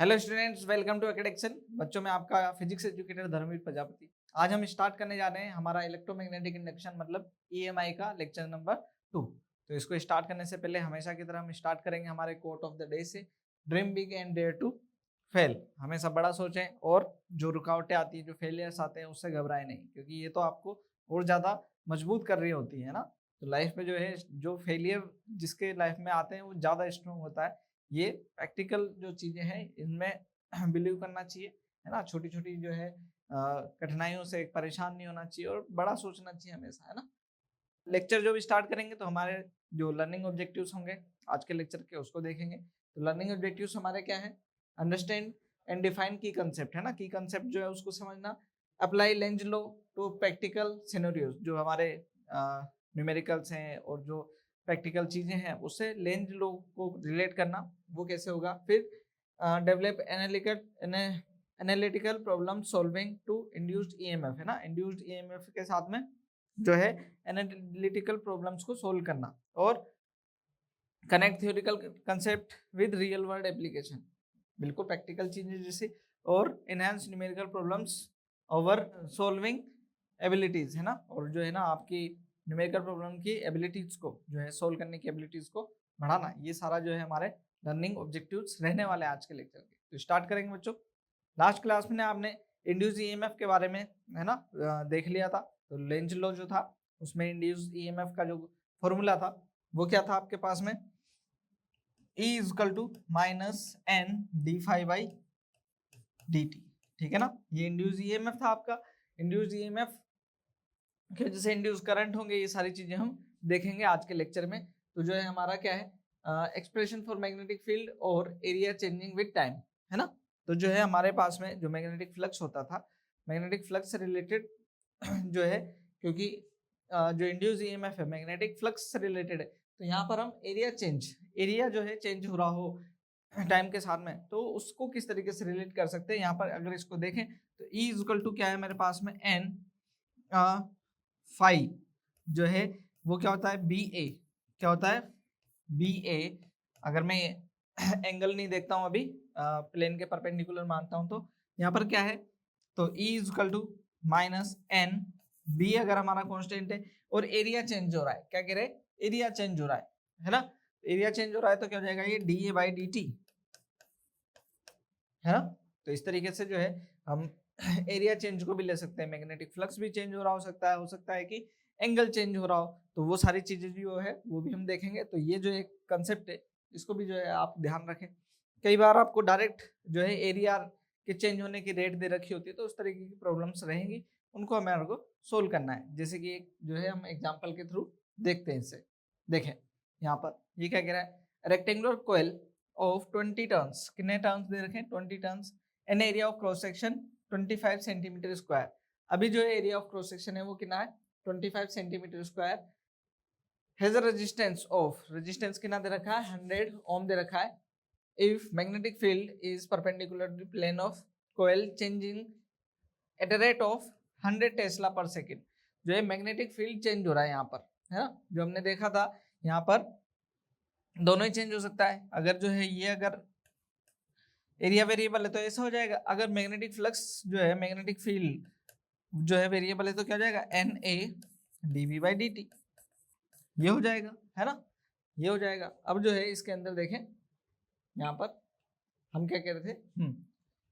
Hello students, welcome to एकेडेक्शन। बच्चों में आपका फिजिक्स एजुकेटर धर्मवीर प्रजापति। आज हम स्टार्ट करने जा रहे हैं हमारा इलेक्ट्रोमैग्नेटिक इंडक्शन मतलब ईएमआई का लेक्चर नंबर 2। तो इसको स्टार्ट करने से पहले हमेशा की तरह हम स्टार्ट करेंगे हमारे कोट ऑफ द डे से, dream big and dare to fail. हमेशा बड़ा सोचें और जो रुकावटें आती हैं, जो फेलियर्स आते हैं, उससे घबराएं नहीं, क्योंकि ये तो आपको और ज़्यादा मजबूत कर रही होती है ना। तो लाइफ में जो है, जो फेलियर जिसके लाइफ में आते हैं वो ज़्यादा स्ट्रॉन्ग होता है। ये प्रैक्टिकल जो चीजें हैं इनमें बिलीव करना चाहिए, है ना। छोटी छोटी जो है कठिनाइयों से परेशान नहीं होना चाहिए और बड़ा सोचना चाहिए हमेशा, है ना। लेक्चर जो भी स्टार्ट करेंगे तो हमारे जो लर्निंग ऑब्जेक्टिव्स होंगे आज के लेक्चर के, उसको देखेंगे। तो लर्निंग ऑब्जेक्टिव्स हमारे क्या है? Understand and define key concept, है ना। की कंसेप्ट जो है उसको समझना, apply Lenz law to practical scenarios, जो हमारे न्यूमेरिकल्स हैं और जो प्रैक्टिकल चीजें हैं उससे लेंज लॉ को रिलेट करना, वो कैसे होगा। फिर develop analytical problem solving to induced EMF, है ना। इंड्यूस्ड ईएमएफ के साथ में जो है एनालिटिकल प्रॉब्लम्स को सोल्व करना, और connect theoretical concept with real world application, बिल्कुल प्रैक्टिकल चीजें जैसे, और enhance numerical problems over solving abilities, है ना। और जो है ना आपकी न्यूमेरिकल प्रॉब्लम की एबिलिटीज को जो है सोल्व करने की एबिलिटीज को बढ़ाना, ये सारा जो है हमारे लर्निंग ऑब्जेक्टिव्स रहने वाले हैं आज के लेक्चर के। तो स्टार्ट करेंगे बच्चों। लास्ट क्लास में आपने इंड्यूस ईएमएफ के बारे में, है ना, देख लिया था। तो लेंज लॉ जो था उसमें इंड्यूस ईएमएफ का जो फॉर्मूला था वो क्या था आपके पास में? E equal to minus N D phi by D T, ठीक है ना। ये इंड्यूस ईएमएफ था आपका। इंड्यूस ईएमएफ के जैसे इंड्यूस करंट होंगे, ये सारी चीजें हम देखेंगे आज के लेक्चर में। तो जो है हमारा क्या है, एक्सप्रेशन फॉर मैग्नेटिक फील्ड और एरिया चेंजिंग विद टाइम, है ना। तो जो है हमारे पास में जो मैग्नेटिक फ्लक्स होता था, मैग्नेटिक फ्लक्स से रिलेटेड जो है, क्योंकि जो इंड्यूस ईएमएफ है मैग्नेटिक फ्लक्स से रिलेटेड है, तो यहाँ पर हम एरिया जो है चेंज हो रहा हो टाइम के साथ में, तो उसको किस तरीके से रिलेट कर सकते हैं। यहाँ पर अगर इसको देखें तो E इक्वल टू क्या है मेरे पास में, एन फाई जो है वो क्या होता है, बी ए। क्या होता है? बी ए। अगर मैं एंगल नहीं देखता हूं अभी, प्लेन के परपेंडिकुलर मानता हूं, तो यहाँ पर क्या है, तो E equal to minus N, B अगर हमारा कांस्टेंट है और एरिया चेंज हो रहा है, क्या कह रहे हैं, एरिया चेंज हो रहा है ना। एरिया चेंज हो रहा है तो क्या हो जाएगा, ये D A by D T, है ना। तो इस तरीके से जो है हम एरिया चेंज को भी ले सकते हैं, मैग्नेटिक फ्लक्स भी चेंज हो रहा हो सकता है कि एंगल चेंज हो रहा हो, तो वो सारी चीजें जो है वो भी हम देखेंगे। तो ये जो एक कंसेप्ट है इसको भी जो है आप ध्यान रखें। कई बार आपको डायरेक्ट जो है एरिया के चेंज होने की रेट दे रखी होती है, तो उस तरीके की प्रॉब्लम्स रहेंगी, उनको हमें को सोल्व करना है। जैसे कि एक जो है हम एग्जाम्पल के थ्रू देखते हैं इसे। देखें यहाँ पर ये क्या कह रहा है, रेक्टेंगुलर कोयल ऑफ 20 टर्न्स, कितने टर्न्स दे रखे हैं, 20 turns, an area of cross section 25 centimetre square. अभी जो एरिया ऑफ क्रॉस सेक्शन है वो कितना है, 25 centimetre square. Has a resistance of, resistance कितना दे रखा है, 100 ओम दे रखा है। If magnetic field is perpendicular to plane of coil changing at a rate of 100 tesla per second, जो है मैग्नेटिक फील्ड चेंज हो रहा है यहाँ पर, है ना। जो हमने देखा था यहाँ पर दोनों ही चेंज हो सकता है। अगर जो है ये अगर एरिया वेरिएबल है तो ऐसा हो जाएगा, अगर मैग्नेटिक फ्लक्स जो है, मैग्नेटिक फील्ड जो है वेरिएबल है, तो क्या हो जाएगा, N A D V by D T, ये हो जाएगा, है ना, ये हो जाएगा। अब जो है इसके अंदर देखें, यहाँ पर हम क्या कह रहे थे,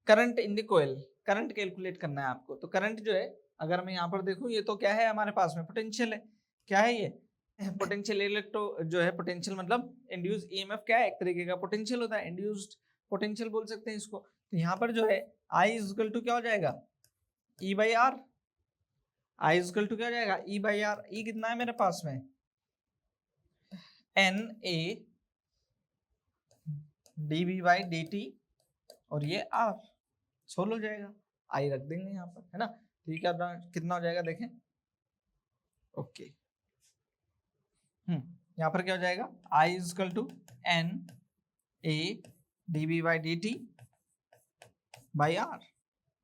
current in the coil, current calculate करना है आपको। तो करंट जो है, अगर मैं यहाँ पर देखूँ, ये तो क्या है हमारे पास में, पोटेंशियल है। क्या है ये, पोटेंशियल इलेक्ट्रो जो है, पोटेंशियल मतलब इंड्यूस ईएमएफ क्या है, एक तरीके का पोटेंशियल होता है, इंड्यूस्ड पोटेंशियल बोल सकते हैं इसको। तो यहाँ पर जो है आई इक्वल टू क्या हो जाएगा, E by R. I equal to क्या हो जाएगा, ई बाई आर। ई कितना है मेरे पास में, N A D B by D T, और ये आर, सोल्व हो जाएगा। आई रख देंगे यहाँ पर, है ना। तो ये क्या कितना हो जाएगा देखें, ओके। यहाँ पर क्या हो जाएगा, I equal to N A D B by D T by R,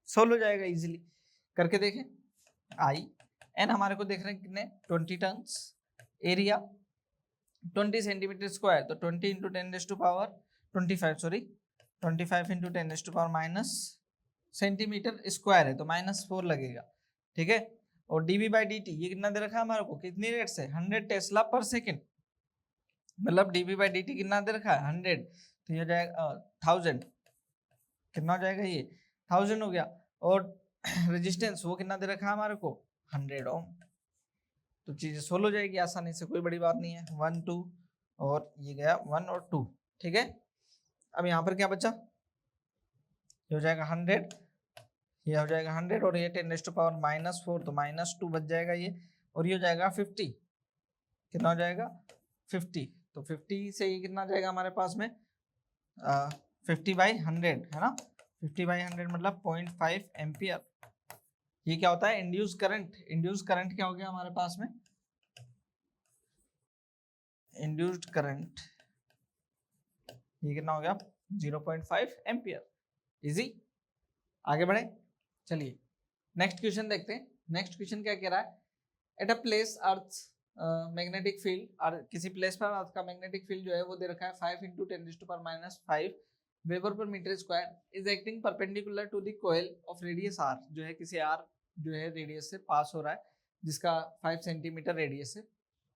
solve हो जाएगा इजीली। करके देखें, आई एन हमारे को देख रहे हैं कितने, 20 टर्न्स, एरिया 20 सेंटीमीटर स्क्वायर, तो 20 into 10 raise to power 25, sorry 25 into 10⁻⁻, centimetre square है तो -4 लगेगा, ठीक है। और dv बाई dt ये कितना दे रखा है हमारे को, कितनी रेट से, 100 टेस्ला पर सेकेंड, मतलब dv बाई dt कितना दे रखा है 100, तो ये हो जाएगा 1000, कितना हो जाएगा ये 1000 हो गया। और रेजिस्टेंस वो कितना दे रखा है हमारे को 100 ओम, तो चीजें सोल्व हो जाएगी आसानी से, कोई बड़ी बात नहीं है। 1 2 और ये गया 1 और 2, ठीक है। अब यहाँ पर क्या बचा, ये हो जाएगा 100, ये हो जाएगा 100 और ये 10⁻⁻4 तो -2 बच जाएगा ये, और ये हो जाएगा 50, कितना हो जाएगा 50, तो 50 से ये कितना जाएगा हमारे पास में 50/100 है ना, 50/100 मतलब 0.5 एम्पियर। ये क्या होता है, इंड्यूस करंट। इंड्यूस करंट क्या हो गया हमारे पास में, इंड्यूस्ड करंट ये कितना हो गया 0.5 एम्पियर। इजी, आगे बढ़े, चलिए नेक्स्ट क्वेश्चन देखते हैं। नेक्स्ट क्वेश्चन क्या कह रहा है, at a place earth magnetic field, और किसी प्लेस पर अर्थ का मैग्नेटिक फील्ड जो है वो दे रखा है 5 into 10⁻⁵ weber per metre square is acting perpendicular to the coil of radius r, जो है किसी r जो है रेडियस से पास हो रहा है जिसका 5 सेंटीमीटर रेडियस है।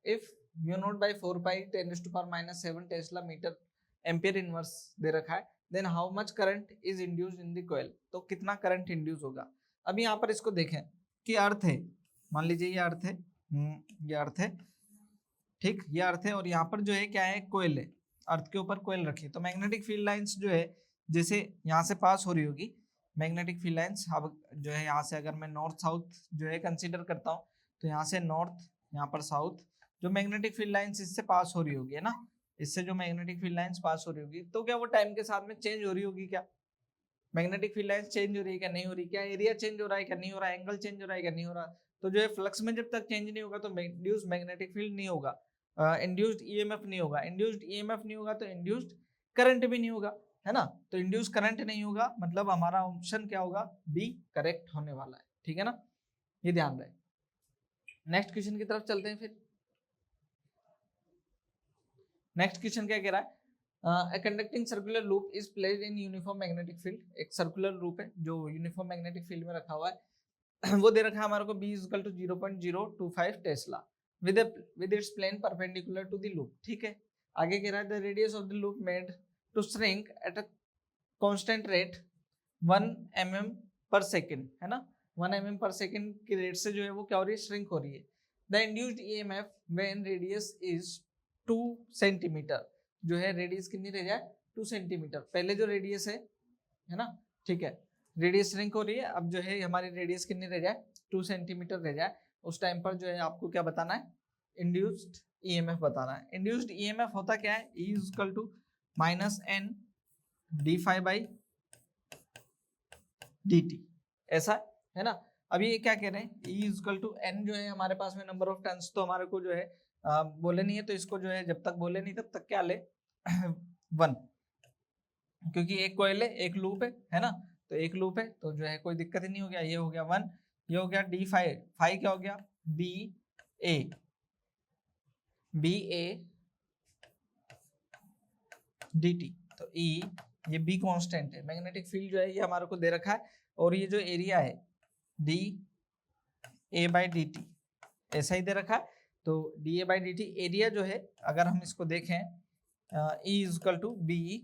If mu naught by 4 pi 10⁻⁷ tesla metre ampere inverse दे रखा है, then how much current is induced in the coil, तो कितना करंट इंड्यूस होगा। अभी यहाँ पर इसको देखें कि अर्थ है, मान लीजिए ये अर्थ है, ये अर्थ है, ठीक, ये अर्थ है, और यहाँ पर जो है क्या है, कोयल है, अर्थ के ऊपर कोयल रखी है। तो मैग्नेटिक फील्ड लाइंस जो है जैसे यहाँ से पास हो रही होगी मैग्नेटिक फील्ड लाइंस, अब जो है यहाँ से अगर मैं नॉर्थ साउथ जो है कंसीडर करता हूँ, तो यहाँ से नॉर्थ, यहाँ पर साउथ, जो मैग्नेटिक फील्ड लाइंस इससे पास हो रही होगी है ना, इससे जो मैग्नेटिक फील्ड लाइंस पास हो रही होगी, तो क्या वो टाइम के साथ में चेंज हो रही होगी, क्या मैग्नेटिक फील्ड लाइंस चेंज हो रही है क्या नहीं हो रही, क्या एरिया चेंज हो रहा है क्या नहीं हो रहा है, एंगल चेंज हो रहा है क्या नहीं हो रहा। तो जो है फ्लक्स में जब तक चेंज नहीं होगा तो इंड्यूस्ड मैग्नेटिक फील्ड नहीं होगा, इंड्यूस्ड ईएमएफ नहीं होगा, इंड्यूस्ड ईएमएफ नहीं होगा तो इंड्यूस्ड करंट भी नहीं होगा, है ना। तो इंड्यूस्ड करंट नहीं होगा, मतलब हमारा ऑप्शन क्या होगा, बी करेक्ट होने वाला है, ठीक है ना, ये ध्यान रहे। नेक्स्ट क्वेश्चन की तरफ चलते हैं फिर। नेक्स्ट क्वेश्चन क्या कह रहा है, A conducting circular loop is placed in uniform magnetic field, एक सर्कुलर लूप है जो यूनिफॉर्म मैग्नेटिक फील्ड में रखा हुआ है वो दे रखा है हमारे को B = 0.025 Tesla with its plane perpendicular to the loop, ठीक है। आगे कह रहा है the radius of the loop made to shrink at a constant rate 1 mm per second, है ना, 1 mm per second की रेट से जो है वो क्या हो रही है, श्रिंक हो रही है। The induced EMF when radius is 2 centimetre, जो है रेडियस कितनी रह जाए 2 सेंटीमीटर, पहले जो रेडियस है ना, ठीक है, रेडियस श्रिंक हो रही है, अब जो है हमारी रेडियस कितनी रह जाए 2 सेंटीमीटर रह जाए, उस टाइम पर जो है आपको क्या बताना है, इंड्यूस्ड ईएमएफ बताना है। इंड्यूस्ड ईएमएफ होता क्या है, E = -n d∅dt, ऐसा है ना। अभी ये क्या कह रहे हैं, E = n जो है हमारे पास में नंबर ऑफ टर्न्स, तो हमारे को जो है बोले नहीं है, तो इसको जो है जब तक बोले नहीं तब तक क्या ले 1, क्योंकि एक कॉइल है एक लूप है ना, तो एक लूप है तो जो है कोई दिक्कत ही नहीं हो गया, ये हो गया 1, ये हो गया d∅ क्या हो गया ba dt, तो E ये B कांस्टेंट है, मैग्नेटिक फील्ड जो है ये हमारे को दे रखा है, और ये जो एरिया है dA/dt ऐसा ही दे रखा है, तो dA/dt एरिया जो है अगर हम इसको देखें E = B,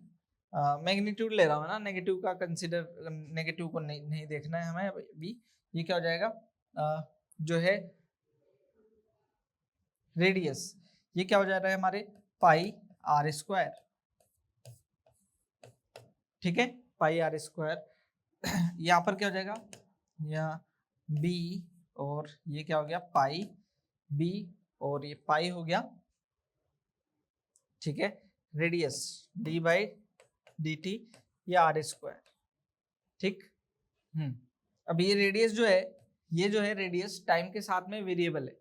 मैग्नीट्यूड ले रहा हूँ ना, नेगेटिव का कंसीडर, नेगेटिव को नहीं देखना है हमें B, ये क्या हो जाएगा जो है रेडियस, ये क्या हो जा रहा है हमारे πr², ठीक है, πr², यहाँ पर क्या हो जाएगा, यहाँ B और ये क्या हो गया πb और ये पाई हो गया, ठीक है, रेडियस d/dt या r², ठीक। अब ये रेडियस जो है, ये जो है रेडियस टाइम के साथ में वेरिएबल है,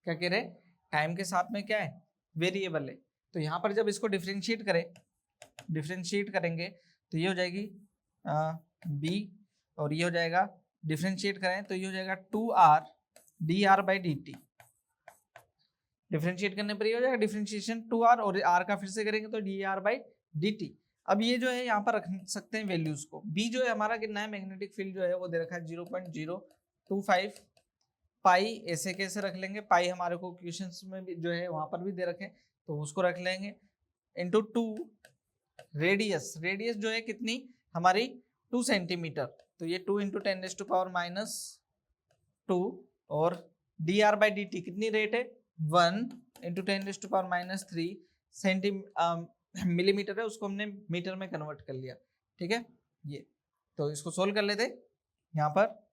क्या कह रहे हैं, टाइम के साथ में क्या है, वेरिएबल है। तो यहाँ पर जब इसको डिफरेंशिएट करेंगे तो ये हो जाएगी b, और ये हो जाएगा, डिफरेंशिएट करें तो ये हो जाएगा 2r dr/dt, डिफरेंशिएट करने पर ये हो जाएगा डिफरेंशिएशन 2r, और r का फिर से करेंगे तो dr/dt, अब ये जो है यहाँ पर रख सकते हैं वैल्यूज को। बी जो है हमारा कितना है, मैग्नेटिक फील्ड जो है वो दे रखा है 0.025 पाई, ऐसे कैसे रख लेंगे, पाई हमारे को क्वेश्चंस में भी जो है वहां पर भी दे रखे, तो उसको रख लेंगे, इंटू 2 रेडियस, रेडियस जो है कितनी हमारी 2 सेंटीमीटर, तो ये 2 इंटू 10⁻⁻2, और D R by D T कितनी रेट है 1 इंटू 10⁻⁻3 मिलीमीटर है, उसको हमने मीटर में कन्वर्ट कर लिया, ठीक है। ये तो इसको सोल्व कर लेते, यहाँ पर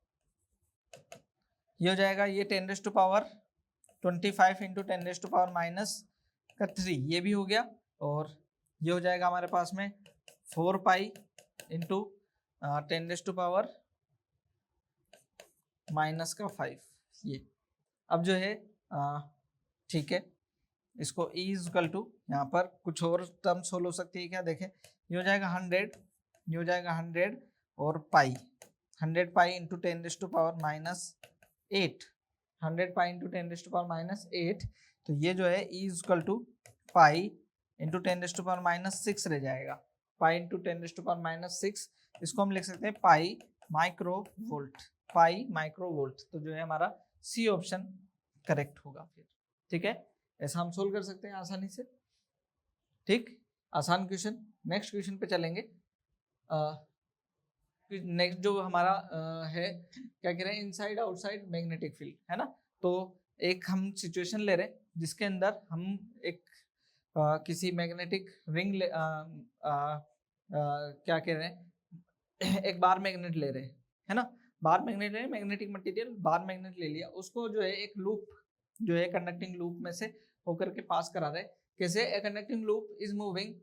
ये हो जाएगा, ये 10⁻25 इंटू 10⁻⁻3 ये भी हो गया, और ये हो जाएगा हमारे पास में 4 पाई इंटू 10⁻⁻5 ये। अब जो है ठीक है, इसको E इक्वल टू यहाँ पर कुछ और टर्म सोल्व हो सकती है क्या, देखें, ये हो जाएगा 100, ये हो जाएगा 100 और पाई, 100 पाई इंटू 10⁻⁻8, 100 पाई इंटू 10⁻⁻8, तो ये जो है E equal to pi into 10⁻⁻6 रह जाएगा, पाई इंटू 10⁻⁻6, इसको हम लिख सकते हैं पाई माइक्रो वोल्ट, पाई माइक्रो वोल्ट, तो जो है हमारा सी ऑप्शन करेक्ट होगा फिर, ठीक है। ऐसा हम सोल्व कर सकते हैं आसानी से, ठीक, आसान क्वेश्चन। नेक्स्ट क्वेश्चन पे चलेंगे। नेक्स्ट जो हमारा है, क्या कह रहे हैं, इनसाइड आउटसाइड मैग्नेटिक फील्ड, है ना। तो एक हम सिचुएशन ले रहे हैं जिसके अंदर हम एक किसी मैग्नेटिक रिंग क्या कह रहे हैं, एक बार मैग्नेट ले रहे हैं, है ना, बार मैग्नेट ले रहे हैं, मैग्नेटिक मटेरियल बार मैग्नेट ले लिया, उसको जो है एक लूप जो है कंडक्टिंग लूप में से होकर के पास करा रहे हैं। कैसे, a conducting loop is moving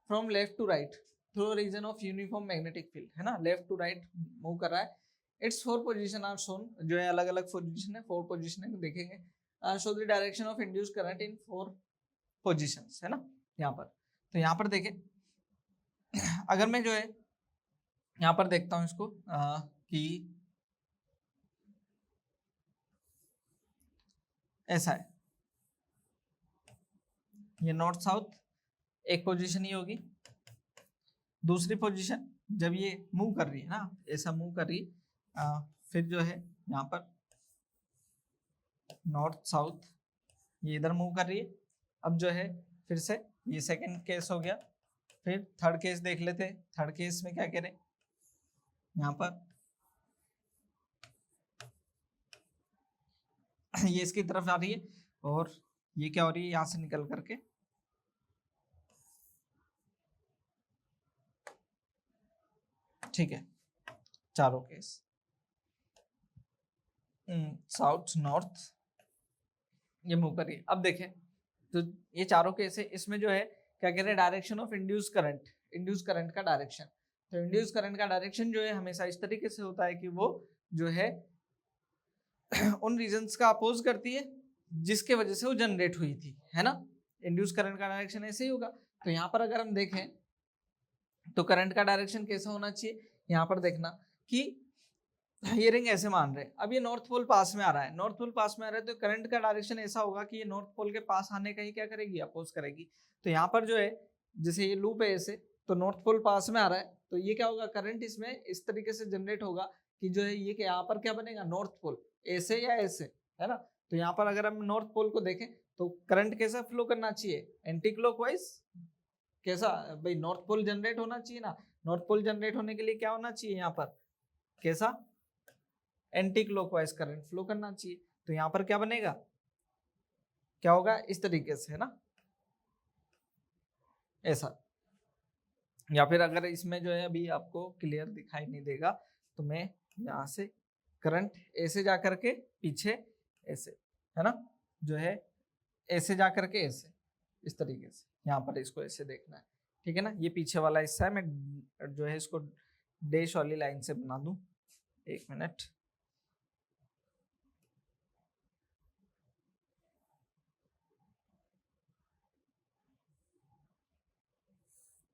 from left to right through region of uniform magnetic field, है ना, लेफ्ट टू राइट मूव कर रहा है। इट्स 4 पोजीशन आर शोन, जो है अलग अलग पोजीशन है, 4 पोजीशन है, देखेंगे। Show the direction of induce current in 4 positions, है ना, यहाँ पर। तो यहाँ पर देखें, अगर मैं जो है यहाँ पर देखता हूँ इसको कि ऐसा है, ये नॉर्थ साउथ एक पोजीशन ही होगी, दूसरी पोजीशन जब ये मूव कर रही है ना, ऐसा मूव कर रही है, फिर जो है यहाँ पर नॉर्थ साउथ ये इधर मूव कर रही है। अब जो है फिर से ये सेकंड केस हो गया, फिर थर्ड केस देख लेते हैं। थर्ड केस में क्या कह रहे हैं, यहाँ पर ये इसकी तरफ आ रही है, और ये क्या हो रही है, यहाँ से निकल करके ठीक है, चारों केस साउथ नॉर्थ ये मूव कर रही है। अब देखें तो ये चारों केस है, इसमें जो है क्या कह रहे हैं, direction of induce current, induce current का डायरेक्शन। तो इंड्यूस करंट का डायरेक्शन जो है हमेशा इस तरीके से होता है कि वो जो है उन रीजन्स का अपोज करती है जिसके वजह से वो जनरेट हुई थी, है ना। इंड्यूस करंट का डायरेक्शन ऐसे ही होगा। तो यहाँ पर अगर हम देखें तो करंट का डायरेक्शन कैसा होना चाहिए, यहाँ पर देखना कि ये रिंग ऐसे मान रहे हैं, अब ये नॉर्थ पोल पास में आ रहा है, नॉर्थ पोल पास में आ रहा है, तो करंट का डायरेक्शन ऐसा होगा कि ये नॉर्थ पोल के पास आने का ही क्या करेगी, अपोज करेगी। तो यहाँ पर जो है जैसे ये लूप है ऐसे, तो नॉर्थ पोल पास में आ रहा है, तो ये क्या होगा, करंट इसमें इस तरीके से जनरेट होगा कि जो है ये यहाँ पर क्या बनेगा, नॉर्थ पोल ऐसे या ऐसे, है ना। तो यहाँ पर अगर हम नॉर्थ पोल को देखें तो करंट कैसा फ्लो करना चाहिए, एंटी क्लॉकवाइज, कैसा भाई, नॉर्थ पोल जनरेट होना चाहिए ना। नॉर्थ पोल जनरेट होने के लिए क्या होना चाहिए, यहाँ पर कैसा, एंटी क्लॉकवाइज करंट फ्लो करना चाहिए। तो यहाँ पर क्या बनेगा, क्या होगा, इस तरीके से, है ना, ऐसा। या फिर अगर इसमें जो है अभी आपको क्लियर दिखाई नहीं देगा तो मैं यहाँ से करंट ऐसे जा करके पीछे ऐसे, है ना, जो है ऐसे जा करके ऐसे, इस तरीके से यहाँ पर इसको ऐसे देखना है, ठीक है ना। ये पीछे वाला हिस्सा है, मैं जो है इसको डैश वाली लाइन से बना दूं, 1 मिनट।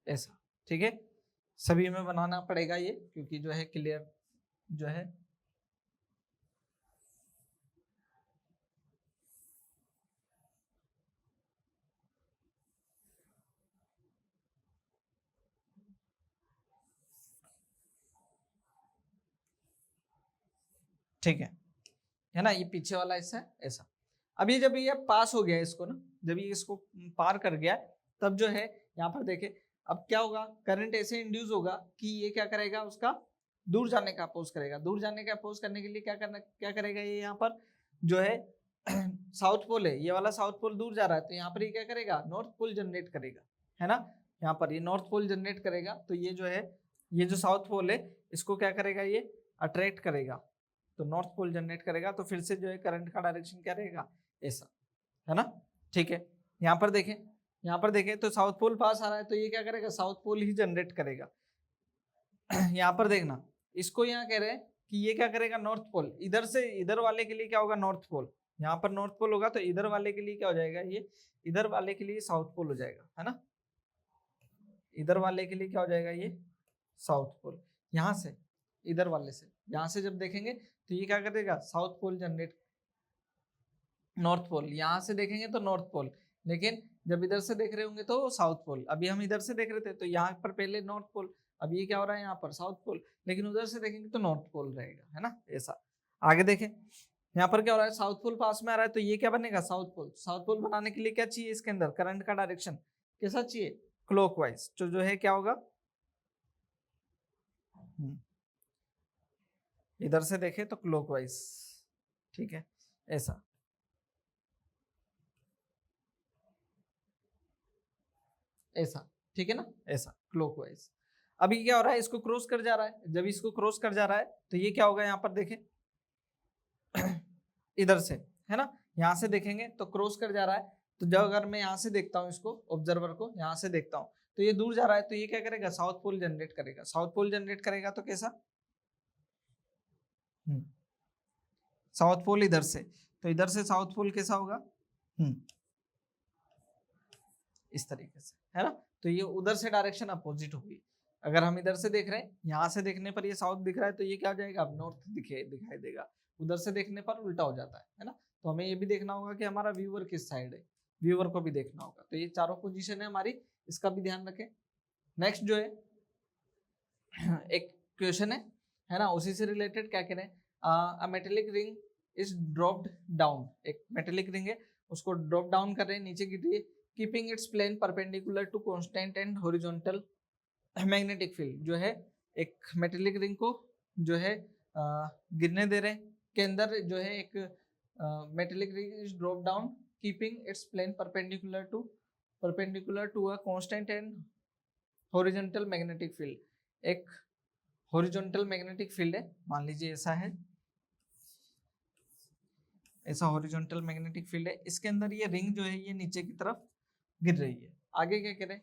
ऐसा, ठीक है, सभी में बनाना पड़ेगा ये, क्योंकि जो है क्लियर जो है ठीक है ना, ये पीछे वाला ऐसा ऐसा। अब ये जब ये पास हो गया इसको ना, जब ये इसको पार कर गया तब जो है यहाँ पर देखे अब क्या होगा, करंट ऐसे इंड्यूस होगा कि ये क्या करेगा, उसका दूर जाने का अपोज करेगा। दूर जाने का अपोज करने के लिए क्या करेगा, ये यहाँ पर जो है साउथ पोल है, ये वाला साउथ पोल दूर जा रहा है, तो यहाँ पर ये क्या करेगा, नॉर्थ पोल जनरेट करेगा, है ना। यहाँ पर ये नॉर्थ पोल जनरेट करेगा, तो ये जो है, ये जो साउथ पोल है इसको क्या करेगा, ये अट्रैक्ट करेगा, तो नॉर्थ पोल जनरेट करेगा। तो फिर से जो है करंट का डायरेक्शन क्या रहेगा, ऐसा, है ना। ठीक है, यहाँ पर देखें तो साउथ पोल पास आ रहा है, तो ये क्या करेगा, साउथ पोल ही जनरेट करेगा। यहाँ पर देखना, इसको यहाँ कह रहे हैं कि ये क्या करेगा, नॉर्थ पोल, इधर से इधर वाले के लिए क्या होगा, नॉर्थ पोल। यहाँ पर नॉर्थ पोल होगा तो इधर वाले के लिए क्या हो जाएगा, ये इधर वाले के लिए साउथ पोल हो जाएगा, है ना। इधर वाले के लिए क्या हो जाएगा, ये साउथ पोल। यहाँ से इधर वाले से, यहाँ से जब देखेंगे तो ये क्या करेगा, south pole generate, north pole. यहाँ से देखेंगे तो नॉर्थ पोल, लेकिन जब इधर से देख रहे होंगे तो साउथ पोल। अभी हम इधर से देख रहे थे तो यहाँ पर पहले नॉर्थ पोल, अब ये क्या हो रहा है, यहाँ पर साउथ पोल, लेकिन उधर से देखेंगे तो नॉर्थ पोल रहेगा, है ना, ऐसा। आगे देखें, यहाँ पर क्या हो रहा है, साउथ पोल पास में आ रहा है, तो ये क्या बनेगा, साउथ पोल। साउथ पोल बनाने के लिए क्या चाहिए, इसके अंदर करंट का डायरेक्शन कैसा चाहिए, क्लॉकवाइज। तो जो है क्या होगा, इधर से देखे तो क्लॉकवाइज, ठीक है, ऐसा। ऐसा, ठीक है ना, ऐसा क्लॉकवाइज। अभी क्या हो रहा है, इसको क्रॉस कर जा रहा है, जब इसको क्रॉस कर जा रहा है तो ये क्या होगा, यहाँ पर देखें इधर से, है ना, यहाँ से देखेंगे तो क्रॉस कर जा रहा है। तो जब अगर मैं यहाँ से देखता हूँ, इसको ऑब्जर्वर को यहाँ से देखता हूँ, तो ये दूर जा रहा है, तो ये क्या करेगा, साउथ पोल जनरेट करेगा। साउथ पोल जनरेट करेगा तो कैसा, साउथ पोल इधर से, तो इधर से साउथ पोल कैसा होगा, इस तरीके से, है ना। तो ये उधर से डायरेक्शन अपोजिट होगी। अगर हम इधर से देख रहे हैं, यहाँ से देखने पर ये साउथ दिख रहा है, तो ये क्या हो जाएगा, अब नॉर्थ दिखाई देगा। उधर से देखने पर उल्टा हो जाता है ना। तो हमें ये भी देखना होगा कि हमारा व्यूअर किस साइड है, व्यूअर को भी देखना होगा। तो ये चारों पोजीशन है हमारी, इसका भी ध्यान रखें। नेक्स्ट जो है एक क्वेश्चन है ना, उसी से रिलेटेड क्या कह रहे हैं, a metallic ring is dropped down. एक मेटेलिक रिंग है, उसको ड्रॉप डाउन कर रहे हैं, नीचे गिर रही है, keeping its plane perpendicular to constant and horizontal magnetic field. जो है एक मेटेलिक रिंग को जो है गिरने दे रहे हैं, के अंदर जो है एक metallic ring is drop down keeping its plane perpendicular to a constant and horizontal magnetic field. एक हॉरिजॉन्टल मैग्नेटिक फील्ड है, मान लीजिए ऐसा है, ऐसा हॉरिजॉन्टल मैग्नेटिक फील्ड है। इसके अंदर ये रिंग जो है ये नीचे की तरफ गिर रही है। आगे क्या करें,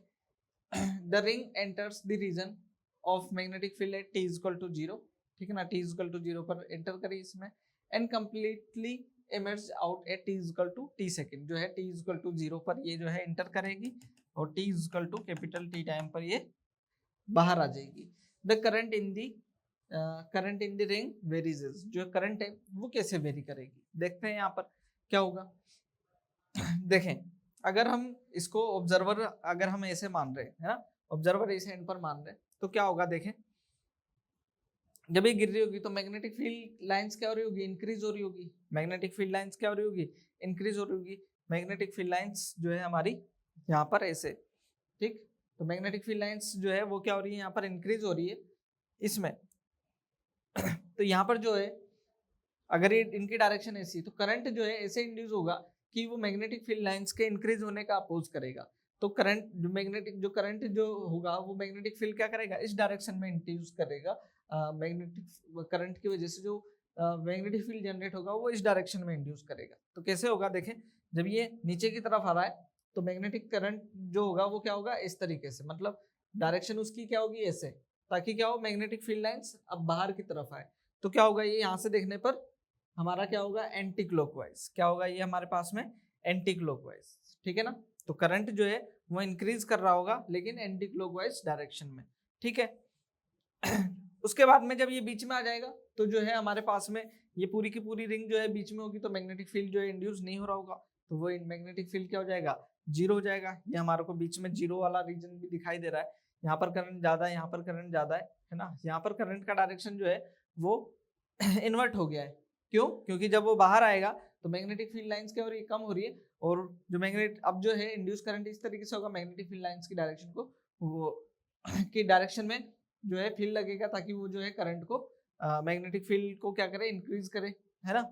the ring enters the region of magnetic field at t equal to 0, ठीक है ना, t इक्वल टू 0 पर एंटर करी इसमें, and completely emerge out at t equal to t second. जो है t इक्वल टू 0 पर ये जो है एंटर करेगी, और t equal to capital T time पर ये बाहर आ जाएगी। The current in the ring varies. जो करंट है वो कैसे वेरी करेगी, देखते हैं यहाँ पर क्या होगा। देखें, अगर हम इसको ऑब्जर्वर, अगर हम ऐसे मान रहे हैं, है ना, ऑब्जर्वर इस एंड पर मान रहे हैं, तो क्या होगा, देखें, जब ये गिर रही होगी तो मैग्नेटिक फील्ड लाइंस क्या हो रही होगी, इंक्रीज हो रही होगी। मैग्नेटिक फील्ड लाइंस क्या हो रही होगी, इंक्रीज हो रही होगी। मैग्नेटिक फील्ड लाइंस जो है हमारी यहाँ पर ऐसे, ठीक, तो मैग्नेटिक फील्ड लाइंस जो है वो क्या हो रही है, यहाँ पर इंक्रीज हो रही है इसमें। तो यहाँ पर जो है अगर ये इनकी डायरेक्शन ऐसी, तो करंट जो है ऐसे इंड्यूस होगा कि वो मैग्नेटिक फील्ड लाइंस के इंक्रीज होने का अपोज करेगा। तो करंट जो करंट जो होगा वो मैग्नेटिक फील्ड क्या करेगा, इस डायरेक्शन में इंड्यूस करेगा। मैग्नेटिक करंट की वजह से जो मैग्नेटिक फील्ड जनरेट होगा वो इस डायरेक्शन में इंड्यूस करेगा। तो कैसे होगा, देखें, जब ये नीचे की तरफ आ रहा है तो मैग्नेटिक करंट जो होगा वो क्या होगा, इस तरीके से, मतलब डायरेक्शन उसकी क्या होगी, ऐसे, ताकि क्या हो, मैग्नेटिक फील्ड लाइंस अब बाहर की तरफ आए। तो क्या होगा, ये यहाँ से देखने पर हमारा क्या होगा, एंटी क्लॉकवाइज। क्या होगा ये हमारे पास में, एंटी क्लॉकवाइज, ठीक है ना। तो करंट जो है वो इंक्रीज कर रहा होगा लेकिन एंटी क्लॉकवाइज डायरेक्शन में, ठीक है। उसके बाद में जब ये बीच में आ जाएगा तो जो है हमारे पास में ये पूरी की पूरी रिंग जो है बीच में होगी, तो मैग्नेटिक फील्ड जो है इंड्यूस नहीं हो रहा होगा, तो वो मैग्नेटिक फील्ड क्या हो जाएगा, 0 हो जाएगा। ये हमारे को बीच में 0 वाला रीजन भी दिखाई दे रहा है। यहाँ पर करंट ज्यादा है, यहाँ पर करंट ज्यादा है ना। यहाँ पर करंट का डायरेक्शन जो है वो इन्वर्ट हो गया है, क्यों? क्योंकि जब वो बाहर आएगा तो मैग्नेटिक फील्ड लाइंस क्या हो रही है, कम हो रही है, और जो मैग्नेट अब जो है इंड्यूस करंट इस तरीके से होगा, मैग्नेटिक फील्ड लाइंस की डायरेक्शन को वो की डायरेक्शन में जो है फील्ड लगेगा, ताकि वो जो है करंट को मैग्नेटिक फील्ड को क्या करे, इंक्रीज करे, है ना,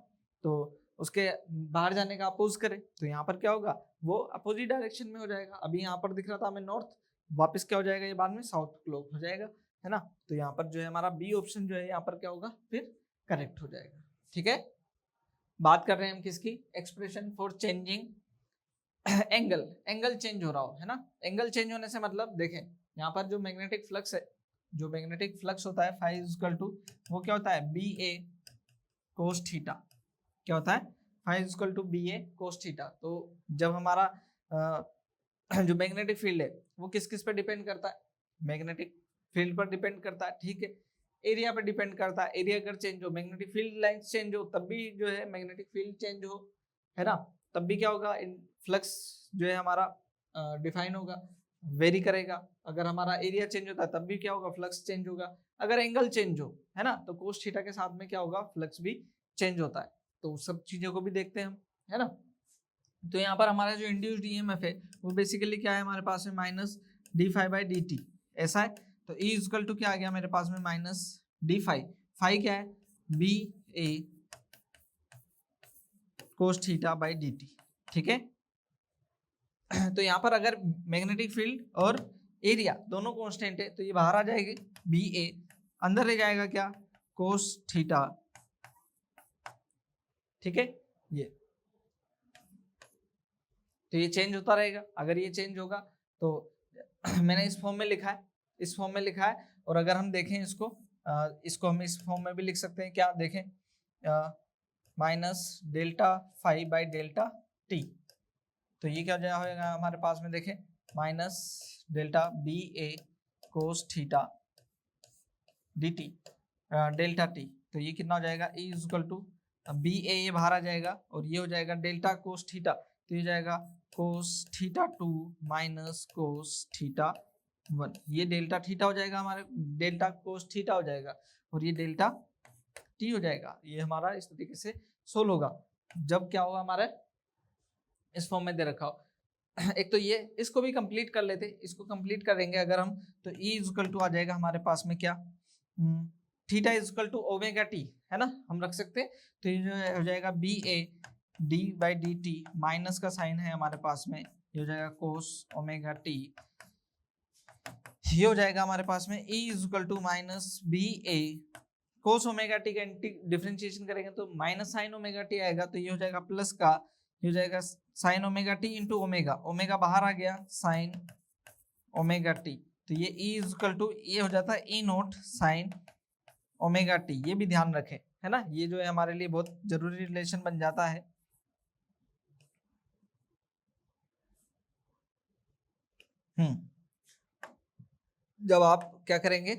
तो उसके बाहर जाने का अपोज करे। तो यहाँ पर क्या होगा, वो अपोजिट डायरेक्शन में हो जाएगा। अभी यहाँ पर दिख रहा था हमें नॉर्थ, वापस क्या हो जाएगा, ये बाद में साउथ क्लोक हो जाएगा, है ना। तो यहाँ पर जो है हमारा बी ऑप्शन जो है यहाँ पर क्या होगा, फिर करेक्ट हो जाएगा। ठीक है, बात कर रहे हैं हम किसकी, expression for changing angle, angle change हो रहा हो, है ना। एंगल चेंज होने से मतलब देखें, यहाँ पर जो मैग्नेटिक फ्लक्स है, जो मैग्नेटिक फ्लक्स होता है फाई इक्वल टू, वो क्या होता है, बी ए कोस थीटा, क्या होता है, phi equal to B A cos theta. तो जब हमारा जो मैग्नेटिक फील्ड है वो किस किस पर डिपेंड करता है, मैग्नेटिक फील्ड पर डिपेंड करता है, ठीक है, एरिया पर डिपेंड करता है। एरिया अगर चेंज हो, मैग्नेटिक फील्ड लाइंस चेंज हो, तब भी जो है मैग्नेटिक फील्ड चेंज हो, है ना, तब भी क्या होगा, फ्लक्स जो है हमारा डिफाइन होगा, वेरी करेगा। अगर हमारा एरिया चेंज होता है तब भी क्या होगा, फ्लक्स चेंज होगा। अगर एंगल चेंज हो, है ना, तो कोस थीटा के साथ में क्या होगा, फ्लक्स भी चेंज होता है। तो सब चीजों को भी देखते हैं हम, है ना। तो यहाँ पर हमारा जो इंड्यूस्ड ईएमएफ है वो बेसिकली क्या है, हमारे पास में minus D phi by D T, ऐसा है। तो ई इक्वल टू क्या आ गया मेरे पास में, माइनस डी फाई, फाई क्या है, B A cos theta by D T, ठीक है। तो यहाँ पर अगर मैग्नेटिक फील्ड और एरिया दोनों कांस्टेंट है तो ये बाहर आ जाएगी, बी ए अंदर रह जाएगा क्या, कोस थीटा, ठीक है। ये तो ये चेंज होता रहेगा। अगर ये चेंज होगा तो मैंने इस फॉर्म में लिखा है, इस फॉर्म में लिखा है। और अगर हम देखें इसको हम इस फॉर्म में भी लिख सकते हैं, क्या देखें, minus delta phi by delta T. तो ये क्या होगा हमारे पास में, देखें, minus delta B A cos theta D T delta T. तो ये कितना हो जाएगा, E equal to B A, ये बाहर आ जाएगा और ये हो जाएगा डेल्टा कोस थीटा, तो ये जाएगा कोस थीटा 2 माइनस कोस थीटा 1। ये डेल्टा थीटा हो जाएगा, हमारे डेल्टा कोस थीटा हो जाएगा, और ये डेल्टा टी हो जाएगा। ये हमारा इस तरीके से सोल्व होगा जब क्या होगा, हमारे इस फॉर्म में दे रखा हो। एक तो ये, इसको भी कंप्लीट कर लेते, इसको कंप्लीट करेंगे अगर हम, तो ई इक्वल टू आ जाएगा हमारे पास में क्या, theta equal to omega T, है ना, हम रख सकते हैं। तो ये जो है हो जाएगा B A D by D T, minus का साइन है हमारे पास में, ये हो जाएगा कोस ओमेगा टी। ये हो जाएगा हमारे पास में E equal to minus B A cos omega T का डिफरेंशिएशन करेंगे तो माइनस साइन ओमेगा टी आएगा, तो ये हो जाएगा प्लस का, ये हो जाएगा sign omega T into omega, omega बाहर आ गया, साइन ओमेगा टी। तो ये ई इक्वल टू, ये हो जाता है ई नोट साइन ओमेगा टी। ये भी ध्यान रखें, है ना, ये जो है हमारे लिए बहुत जरूरी रिलेशन बन जाता है। जब आप क्या करेंगे,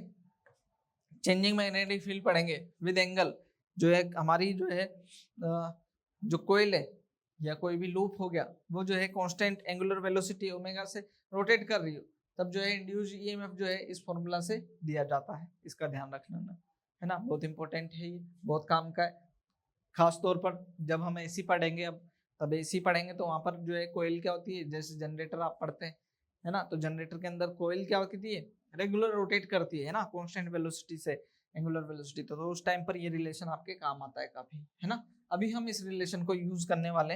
चेंजिंग मैग्नेटिक फील्ड पढ़ेंगे विद एंगल, जो है हमारी जो है जो कोयल है या कोई भी लूप हो गया, वो जो है कांस्टेंट एंगुलर वेलोसिटी ओमेगा से रोटेट कर रही हो, तब जो है इंड्यूस्ड ईएमएफ जो है इस फॉर्मूला से दिया जाता है। इसका ध्यान रखना ना, है ना, बहुत इंपॉर्टेंट है, ये बहुत काम का है। खास तौर पर जब हम एसी पढ़ेंगे, अब तब एसी पढ़ेंगे तो वहाँ पर जो है कोयल क्या होती है, जैसे जनरेटर आप पढ़ते हैं, है ना, तो जनरेटर के अंदर कोयल क्या होती है, रेगुलर रोटेट करती है ना, कांस्टेंट वेलोसिटी से एंगुलर वेलोसिटी। तो उस टाइम पर ये रिलेशन आपके काम आता है काफी, है ना। अभी हम इस रिलेशन को यूज करने वाले,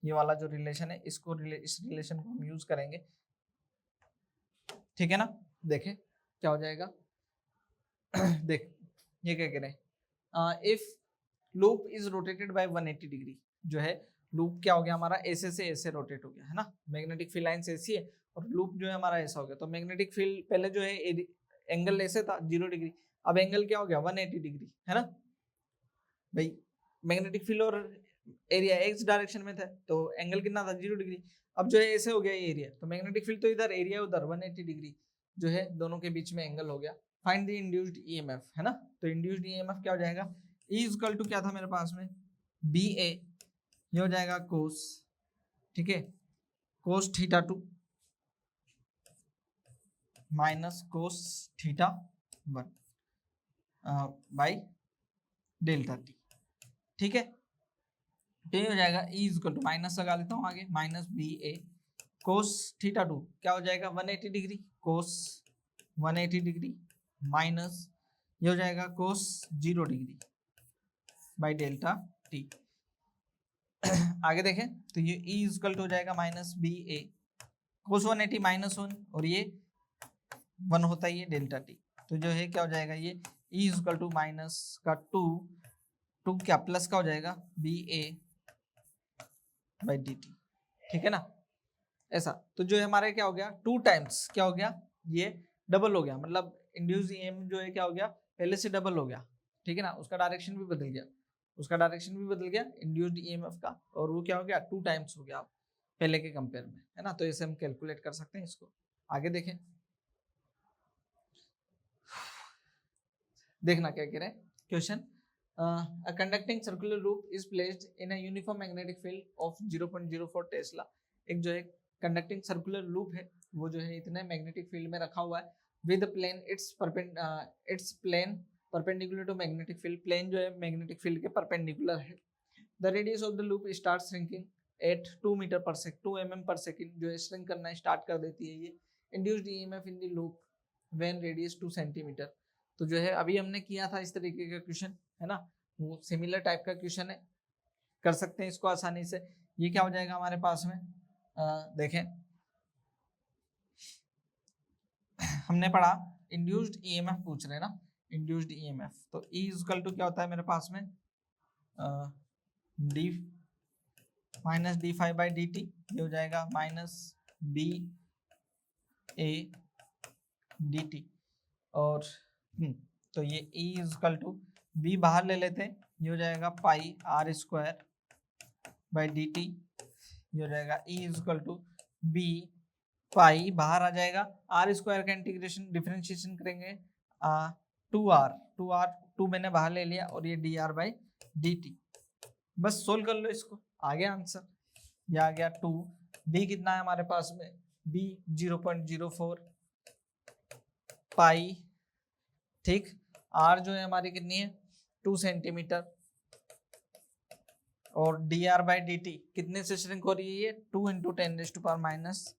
ये वाला जो रिलेशन है इस रिलेशन को हम यूज करेंगे, ठीक है ना। देखें क्या हो जाएगा, देख ये क्या कह रहे हैं, if loop is rotated bye 180 degree, जो है लूप क्या हो गया हमारा, ऐसे से ऐसे रोटेट हो गया, है ना, मैग्नेटिक फील्ड लाइंस ऐसी है और लूप जो है हमारा ऐसा हो गया। तो मैग्नेटिक फील्ड पहले जो है एंगल ऐसे था 0 डिग्री, अब एंगल क्या हो गया 180 डिग्री, है ना भाई। मैग्नेटिक फील्ड और एरिया एक्स डायरेक्शन में था तो एंगल कितना था 0 डिग्री। अब जो है ऐसे हो गया ये एरिया, तो मैग्नेटिक फील्ड तो इधर, एरिया उधर, 180 डिग्री जो है दोनों के बीच में एंगल हो गया। फाइंड द इंड्यूस्ड ईएमएफ, है ना। तो इंड्यूस्ड ईएमएफ क्या हो जाएगा, ई इक्वल टू क्या था मेरे पास में, बी ए, ये हो जाएगा कोस, ठीक है, कोस theta 2 minus cos theta 1 by delta T, ठीक है, तो ये हो जाएगा ई इक्वल टू, माइनस लगा लेता हूँ आगे, minus B A cos theta 2 क्या हो जाएगा 180 डिग्री, कोस 180 डिग्री माइनस ये हो जाएगा कोस 0 डिग्री बाई डेल्टा टी। आगे देखें तो ये ई इक्वल टू हो जाएगा minus B A cos 180 minus 1 और ये 1 होता है ये डेल्टा टी, तो जो है क्या हो जाएगा ये ई इक्वल टू माइनस का 2 क्या प्लस का हो जाएगा B A by D T, ठीक है ना ऐसा। तो जो है हमारे क्या हो गया 2 टाइम्स क्या हो गया ये डबल हो गया, मतलब इंड्यूस ईएमएफ जो है क्या हो गया पहले से डबल हो गया, ठीक है ना, उसका डायरेक्शन भी बदल गया, उसका डायरेक्शन भी बदल गया इंड्यूस्ड ईएमएफ का, और वो क्या हो गया 2 टाइम्स हो गया पहले के कंपेयर में, है ना। तो ऐसे हम कैलकुलेट कर सकते हैं इसको। आगे देखें, देखना क्या कह रहे हैं question, a conducting circular loop is placed in a uniform magnetic field of 0.04 Tesla. एक जो है कंडक्टिंग सर्कुलर लूप है वो जो है इतने मैग्नेटिक फील्ड में रखा हुआ है with plane its plane perpendicular to magnetic field, plane जो है मैग्नेटिक फील्ड के परपेंडिकुलर है। The radius of the loop start shrinking at 2 metre per second 2 mm per second जो है श्रिंक करना स्टार्ट कर देती है ये। Induced EMF in the loop when radius 2 centimetre. तो जो है अभी हमने किया था इस तरीके का क्वेश्चन, है ना, वो सिमिलर टाइप का क्वेश्चन है, कर सकते हैं इसको आसानी से। ये क्या हो जाएगा हमारे पास में, देखें हमने पढ़ा इंड्यूस्ड ईएमएफ पूछ रहे हैं ना, इंड्यूस्ड ईएमएफ, तो ई इक्वल टू क्या होता है मेरे पास में D minus D five by D T, ये हो जाएगा minus B A D T, और तो ये ई इक्वल टू बी बाहर ले लेते हैं, ये हो जाएगा pi R square by D T, ये हो जाएगा E equal to B pi बाहर आ जाएगा, आर स्क्वायर का इंटीग्रेशन डिफरेंशिएशन करेंगे 2 मैंने बाहर ले लिया और ये D R by D T, बस सोल्व कर लो इसको, आ गया आंसर, ये आ गया 2। बी कितना है हमारे पास में, बी 0.04 पाई, ठीक, आर जो है हमारी कितनी है 2 सेंटीमीटर, और D R by D T कितने से श्रिंक हो रही है ये 2 × 10⁻³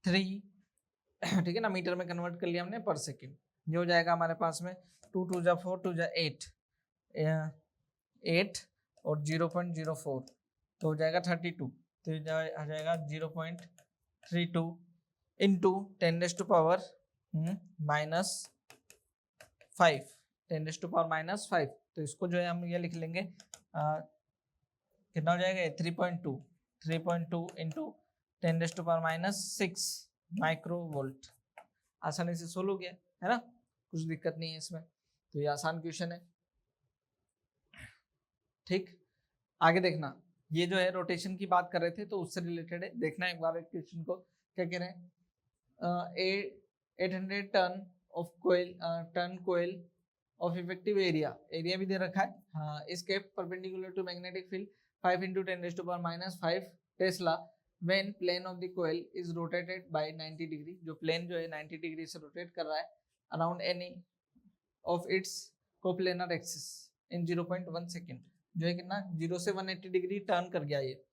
ठीक है ना, मीटर में कन्वर्ट कर लिया हमने पर सेकेंड, ये हो जाएगा हमारे पास में 2 2 जा 4 2 जा 8 और 0.04 तो हो जाएगा 32, तो आ जाएगा 0.32 इंटू 10⁻⁻5 10⁻⁻5, तो इसको जो है हम ये लिख लेंगे कितना हो जाएगा 3.2 इंटू 10⁻⁻6 माइक्रोवोल्ट, आसानी से सोल्व हो गया, है ना, कुछ दिक्कत नहीं है इसमें, तो ये आसान क्वेश्चन है। ठीक, आगे देखना, ये जो है रोटेशन की बात कर रहे थे तो उससे रिलेटेड है, देखना एक बार क्वेश्चन को, क्या कह रहे हैं 800 ton of coil of effective area भी दे रखा है, हाँ, इसके perpendicular to magnetic field 5 × 10⁻⁵ tesla when plane of the coil is rotated by 90 degree, जो प्लेन जो है 90 डिग्री से रोटेट कर रहा है around any of its coplanar axis in 0.1 second, जो है कितना 0 से 180 डिग्री टर्न कर गया ये।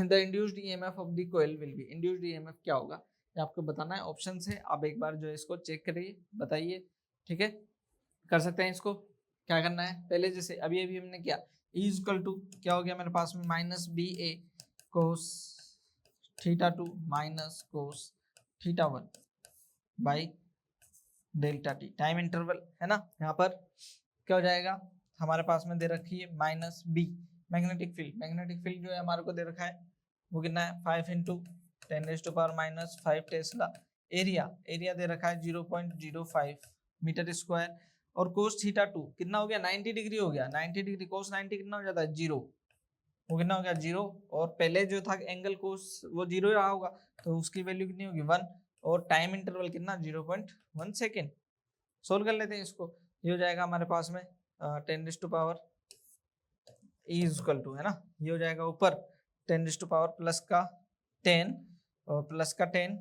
The induced EMF of the coil will be, induced EMF क्या होगा ये आपको बताना है, ऑप्शन है, आप एक बार जो है इसको चेक करिए, बताइए, ठीक है, कर सकते हैं इसको। क्या करना है, पहले जैसे अभी हमने किया ई इक्वल टू क्या हो गया मेरे पास में minus B A cos theta 2 minus cos theta 1 by delta T, time interval है ना, यहाँ पर क्या हो जाएगा हमारे पास में दे रखी है माइनस बी मैग्नेटिक फील्ड जो है हमारे को दे रखा है वो कितना है 5 × 10⁻⁻5 टेस्ला, एरिया दे रखा है 0.05 मीटर स्क्वायर, और कोस थीटा 2 कितना हो गया 90 डिग्री हो गया, 90 डिग्री कोस 90 कितना हो जाता है 0, वो कितना हो गया 0, और पहले जो था एंगल कोस वो 0 रहा होगा तो उसकी वैल्यू कितनी होगी 1, और टाइम इंटरवल कितना 0.1 सेकेंड। सोल्व कर लेते हैं इसको, ये हो जाएगा हमारे पास में 10⁻E इक्वल टू, है ना, ये हो जाएगा ऊपर 10⁻+ का 10 और प्लस का 10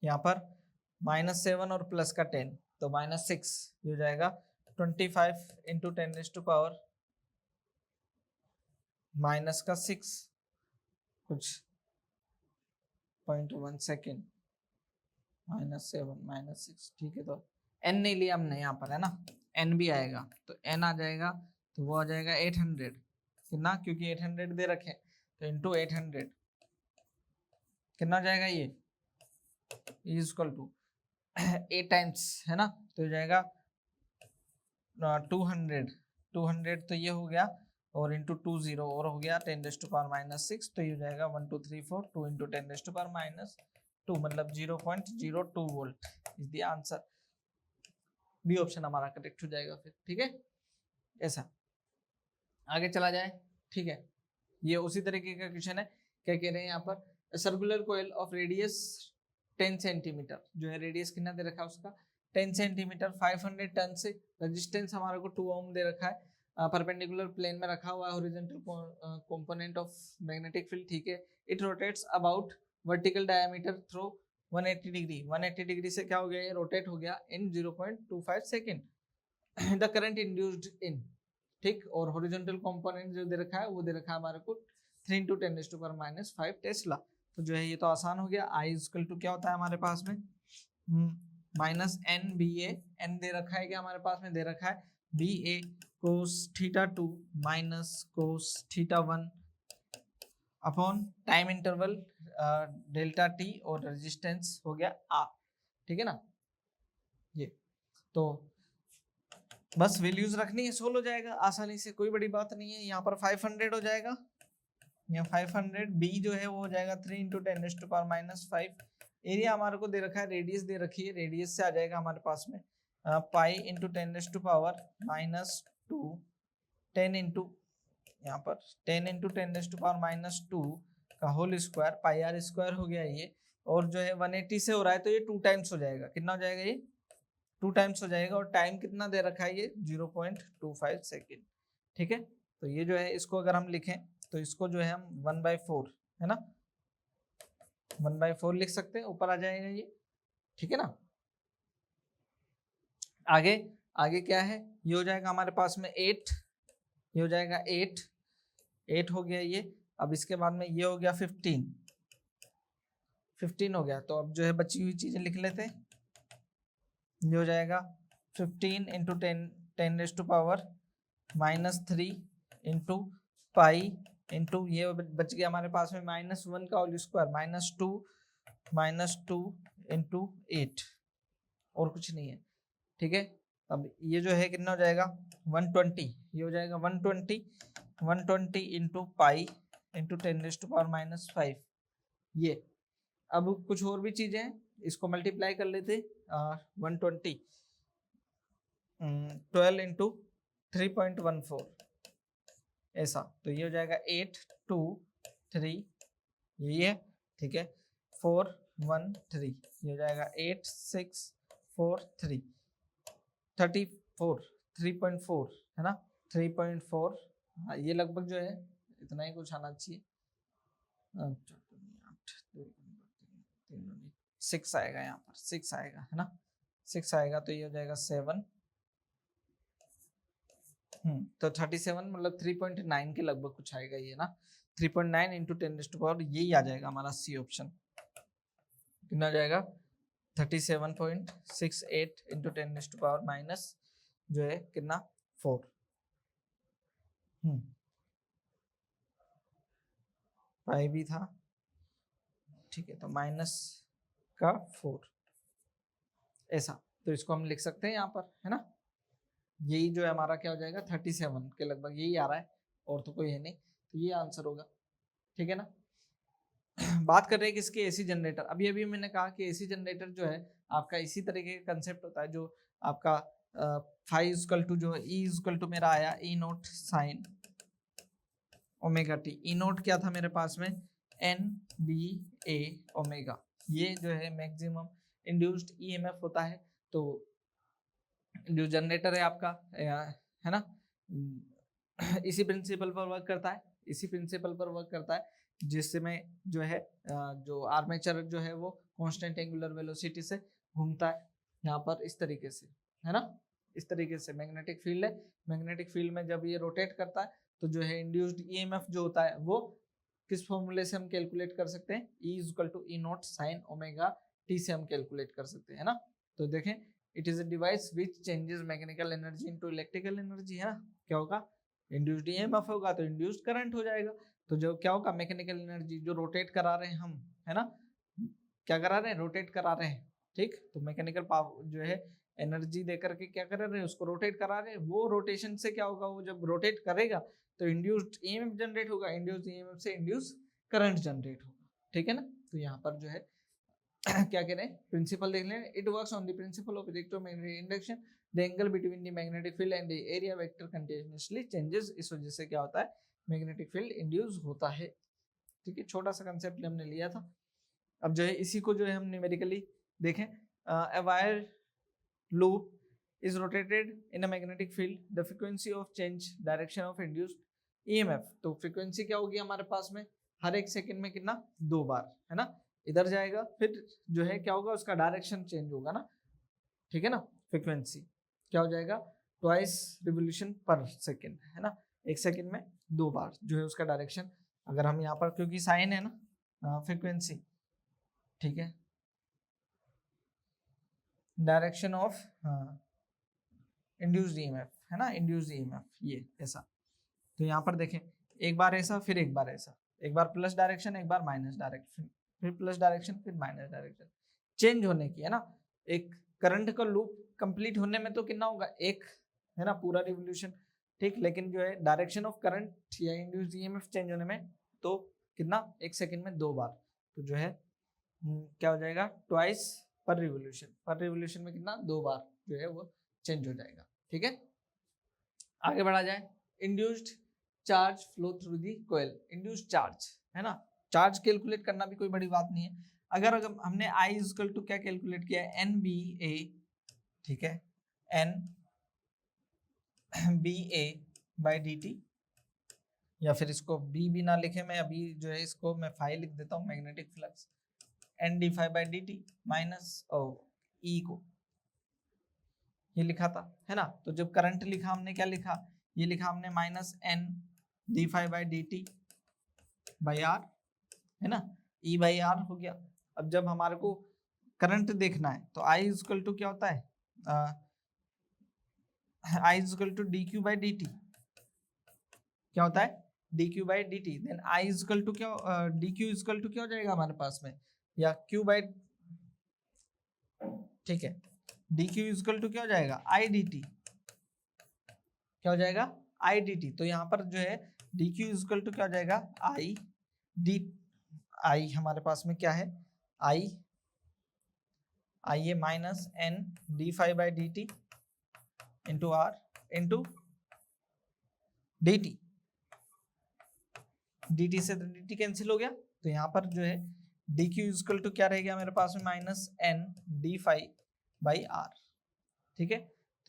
यहाँ पर -7 और प्लस का 10 तो -6, ये हो जाएगा 25 × 10⁻⁻⁴ माइनस का 6 कुछ 0.1 सेकेंड, -7 -6, ठीक है। तो n नहीं लिया हमने यहाँ पर, है ना, n भी आएगा तो n आ जाएगा, तो वो आ जाएगा 800 कितना, क्योंकि 800 दे रखे, तो इंटू 800 कितना जाएगा, ये इज इक्वल टू 8 टाइम्स, है ना, तो हो जाएगा 200 तो ये हो गया, और इंटू 2 0 और हो गया 10⁻⁻6, तो ये हो जाएगा 1 2 3 4 2 इंटू 10⁻⁻2 मतलब 0.02 volt is the answer. B option हमारा करेक्ट हो जाएगा फिर, ठीक है। ऐसा आगे चला जाए, ठीक है। ये उसी तरीके का क्वेश्चन है, क्या कह रहे हैं यहाँ पर, circular coil of radius 10 centimetre, जो है रेडियस कितना दे रखा है उसका 10 सेंटीमीटर, 500 टन से, रेजिस्टेंस हमारे को 2 ओम दे रखा है, परपेंडिकुलर प्लेन में रखा हुआ है, horizontal component of magnetic field, ठीक है। It rotates about vertical diameter through 180 degree, 180 degree से क्या हो गया, ये रोटेट हो गया इन 0.25 second. The current induced in, ठीक, और हॉरिजॉन्टल कंपोनेंट जो दे रखा है वो दे रखा है हमारे को 3 इंटू 10⁻⁵ टेस्ला। तो जो है ये तो आसान हो गया। आई इक्वल टू क्या होता है हमारे पास में, minus N B A, N दे रखा है क्या हमारे पास में, दे रखा है B A cos θ2 minus cos θ1 upon time interval delta T और रेजिस्टेंस हो गया आर, ठीक है ना। ये तो बस वैल्यूज रखनी है, सोल्व हो जाएगा आसानी से, कोई बड़ी बात नहीं है। यहाँ पर 500 हो जाएगा, यहाँ 500, बी जो है वो हो जाएगा 3 इंटू 10⁻⁵। एरिया हमारे को दे रखा है, रेडियस दे रखी है, रेडियस से आ जाएगा हमारे पास में पाई इंटू 10⁻⁻2 10 इंटू यहाँ पर 10 इंटू 10⁻⁻2 का whole square, pi R square हो गया ये, और जो है 180 से हो रहा है तो ये 2 टाइम्स हो जाएगा, कितना हो जाएगा ये 2 टाइम्स हो जाएगा, और टाइम कितना दे रखा है ये 0.25 सेकेंड, ठीक है। तो ये जो है इसको अगर हम लिखें तो इसको जो है हम 1/4, है ना, 1/4 लिख सकते हैं, ऊपर आ जाएगा ये, ठीक है ना। आगे आगे क्या है, ये हो जाएगा हमारे पास में 8, ये हो जाएगा 8 हो गया ये। अब इसके बाद में ये हो गया 15 हो गया, तो अब जो है बची हुई चीजें लिख लेते हैं। ये हो जाएगा 15 इंटू 10⁻⁻3 इंटू पाई इंटू ये बच गया हमारे पास में -1 का होल स्क्वायर, -2 इंटू 8, और कुछ नहीं है, ठीक है। अब ये जो है कितना हो जाएगा 120, ये हो जाएगा 120 इंटू पाई इंटू 10⁻⁵ ये। अब कुछ और भी चीजें हैं, इसको मल्टीप्लाई कर लेते 120 12 इंटू 3.14 ऐसा, तो ये हो जाएगा 8 2 3 ये, ठीक है, 4 1 3, ये हो जाएगा 8 6 4 3 34 3.4, है ना, 3.4, हाँ ये लगभग जो है इतना ही कुछ आना चाहिए, 6 आएगा यहाँ पर, 6 आएगा, है ना, 6 आएगा, तो ये हो जाएगा 7, तो 37 मतलब 3.9 के लगभग कुछ आएगा ये ना, 3.9 इंटू 10⁻, यही आ जाएगा हमारा सी ऑप्शन, कितना जाएगा 37.68 इंटू 10⁻, माइनस जो है कितना 4, पाई भी था, ठीक है, तो माइनस का 4 ऐसा, तो इसको हम लिख सकते हैं यहाँ पर, है ना। यही जो है हमारा क्या हो जाएगा 37 के लगभग यही आ रहा है, और तो कोई है नहीं, तो ये आंसर होगा, ठीक है ना। बात कर रहे हैं कि इसके एसी जनरेटर, अभी अभी मैंने कहा कि एसी जनरेटर जो है आपका इसी तरीके का कंसेप्ट होता है, जो आपका फाई इक्वल टू जो ई इक्वल टू मेरा आया ई नोट साइन ओमेगा टी, ई नोट क्या था मेरे पास में एन बी ए ओमेगा, ये जो है मैक्सिमम इंड्यूस्ड ईएमएफ होता है। तो जो जनरेटर है आपका, है ना, इसी प्रिंसिपल पर वर्क करता है, इसी प्रिंसिपल पर वर्क करता है, जिसमें जो है जो आर्मेचर जो है वो कांस्टेंट एंगुलर वेलोसिटी से घूमता है यहाँ पर इस तरीके से, है ना, इस तरीके से मैग्नेटिक फील्ड है, मैग्नेटिक फील्ड में जब ये रोटेट करता है तो जो है इंड्यूस्ड ईएमएफ जो होता है वो किस फॉर्मूले से हम कैलकुलेट कर सकते हैं, E equal to E naught sine omega T से हम कैलकुलेट कर सकते हैं, है ना। तो देखें, it is a device which changes mechanical energy into electrical energy, है ना। क्या होगा, इंड्यूस्ड ईएमएफ होगा तो इंड्यूस्ड करंट हो जाएगा। तो जो क्या होगा, मैकेनिकल एनर्जी जो रोटेट करा रहे हैं हम, है ना, क्या करा रहे हैं, रोटेट करा रहे हैं, ठीक। तो मैकेनिकल पावर जो है एनर्जी देकर के क्या कर रहे हैं, उसको रोटेट करा रहे हैं। वो रोटेशन से क्या होगा, वो जब रोटेट करेगा तो इंड्यूस्ड ईएमएफ जनरेट होगा, इंड्यूस्ड ईएमएफ से इंड्यूस करंट जनरेट होगा, ठीक है ना। तो यहाँ पर जो है क्या कह रहे हैं, प्रिंसिपल देख लें, it works on the principle of electromagnetic induction, the angle between the magnetic field and the area vector continuously changes. इस वजह से क्या होता है, मैग्नेटिक फील्ड इंड्यूस होता है, ठीक है। छोटा सा कंसेप्ट हमने लिया था। अब जो है इसी को जो है हम न्यूमेरिकली देखें, a wire loop is rotated in a magnetic field, the frequency of change direction of induced EMF। तो फ्रीक्वेंसी क्या होगी हमारे पास में, हर एक सेकंड में कितना, 2 बार, है ना, इधर जाएगा, फिर जो है क्या होगा, उसका डायरेक्शन चेंज होगा ना, ठीक है ना। फ्रीक्वेंसी क्या हो जाएगा, ट्वाइस रिवोल्यूशन पर सेकेंड, है ना, एक सेकेंड में 2 बार जो है उसका डायरेक्शन। अगर हम यहाँ पर, क्योंकि साइन है ना फ्रीक्वेंसी, ठीक है, डायरेक्शन ऑफ इंड्यूस्ड ईएमएफ, है ना, इंड्यूस्ड ईएमएफ ये ऐसा। तो यहाँ पर देखें, एक बार ऐसा, फिर एक बार ऐसा, एक बार प्लस डायरेक्शन, एक बार माइनस डायरेक्शन, फिर प्लस डायरेक्शन, फिर माइनस डायरेक्शन, चेंज होने की, है ना। एक करंट का लूप कंप्लीट होने में तो कितना होगा, एक, है ना, पूरा रिवोल्यूशन, ठीक। लेकिन जो है डायरेक्शन ऑफ करंट या इंड्यूस्ड ईएमएफ चेंज होने में तो कितना, एक सेकेंड में 2 बार। तो जो है क्या हो जाएगा, ट्वाइस पर रिवोल्यूशन में कितना, 2 बार जो है वो चेंज हो जाएगा, ठीक है। आगे बढ़ा जाए, induced charge flow through the coil, induced charge, है ना, चार्ज कैलकुलेट करना भी कोई बड़ी बात नहीं है। अगर हमने I इक्वल टू क्या कैलकुलेट किया है, NBA, ठीक है, NBA बाई dt, या फिर इसको B भी ना लिखे, मैं अभी जो है इसको मैं फाई लिख देता हूँ, magnetic flux n d by dt minus E को ये लिखा था, है ना। तो जब करंट लिखा हमने, क्या लिखा, ये लिखा हमने minus n d by dt by r, है ना, E बाई r हो गया। अब जब हमारे को करंट देखना है तो I इक्वल टू क्या होता है, I equal to D Q by D T, क्या होता है, D Q by D T. Then I equal to क्या, डी क्यू इक्वल टू क्या हो जाएगा हमारे पास में, या क्यू बाई, ठीक है, डी क्यू इक्वल टू क्या हो जाएगा, आई डी टी, क्या हो जाएगा, आई डी टी। तो यहाँ पर जो है डी क्यू इक्वल टू क्या हो जाएगा, आई डी, आई हमारे पास में क्या है, I A minus N D five by D T into R into D T, D T से डी टी कैंसिल हो गया। तो यहाँ पर जो है डी क्यू इक्वल टू क्या रहेगा मेरे पास में, minus N D five by R, ठीक है।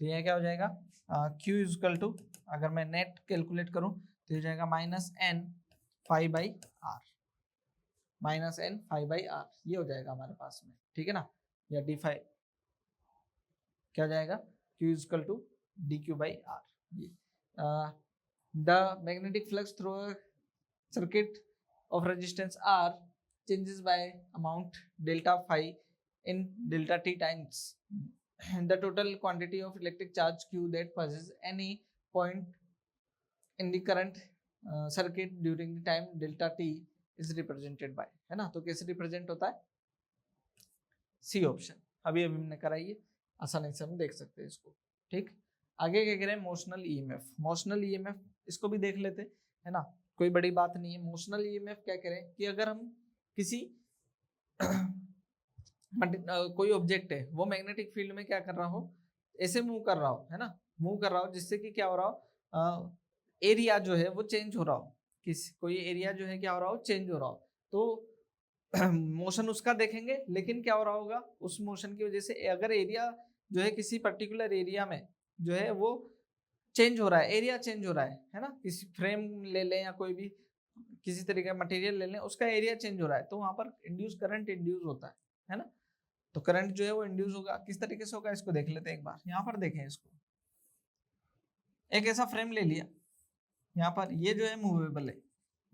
तो यह क्या हो जाएगा, क्यू इक्वल टू, अगर मैं नेट कैलकुलेट करूं तो हो जाएगा minus N five by R, minus N five by R, ये हो जाएगा हमारे पास में, ठीक है ना। या डी फाइव क्या हो जाएगा, Q equal to D Q by R. ये the magnetic flux through circuit of resistance R changes by amount delta phi in delta t times the total quantity of electric charge q that passes any point in the current circuit during the time delta t is represented by, है ना। तो कैसे represent होता है, C option, अभी हमने कराई है, आसानी से हम देख सकते हैं इसको, ठीक। आगे क्या कह रहे हैं, मोशनल ईएमएफ, मोशनल ईएमएफ इसको भी देख लेते, है ना, कोई बड़ी बात नहीं है। मोशनल ईएमएफ क्या कह रहे हैं कि अगर हम किसी कोई ऑब्जेक्ट है वो मैग्नेटिक फील्ड में क्या कर रहा हो, ऐसे मूव कर रहा हो, है ना, मूव कर रहा हो, जिससे कि क्या हो रहा हो, एरिया जो है वो चेंज हो रहा हो, कोई एरिया जो है क्या हो रहा हो, चेंज हो रहा हो, तो मोशन उसका देखेंगे, लेकिन क्या हो रहा होगा, उस मोशन की वजह से अगर एरिया जो है किसी पर्टिकुलर एरिया में जो है वो चेंज हो रहा है, एरिया चेंज हो रहा है ना, किसी फ्रेम ले लें या कोई भी किसी तरीके का मटेरियल ले लें, उसका एरिया चेंज हो रहा है, तो वहां पर इंड्यूस करंट इंड्यूस होता है ना। तो करंट जो है वो इंड्यूस होगा, किस तरीके से होगा इसको देख लेते हैं एक बार। यहाँ पर देखें इसको, एक ऐसा फ्रेम ले लिया, यहाँ पर ये जो है मूवेबल है,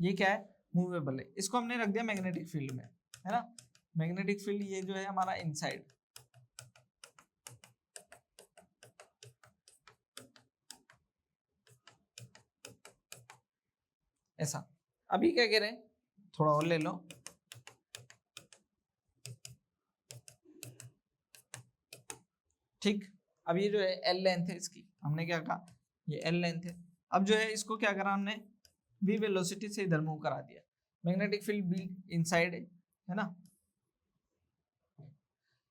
ये क्या है मूवेबल है, इसको हमने रख दिया मैग्नेटिक फील्ड में, है ना। मैग्नेटिक फील्ड ये जो है हमारा इनसाइड, ऐसा। अभी क्या कह रहे हैं, थोड़ा और ले लो, ठीक। अब ये जो है एल लेंथ है इसकी, हमने क्या कहा ये एल लेंथ है। अब जो है इसको क्या करा हमने, v वेलोसिटी से इधर मूव करा दिया, मैग्नेटिक फील्ड b इनसाइड है ना,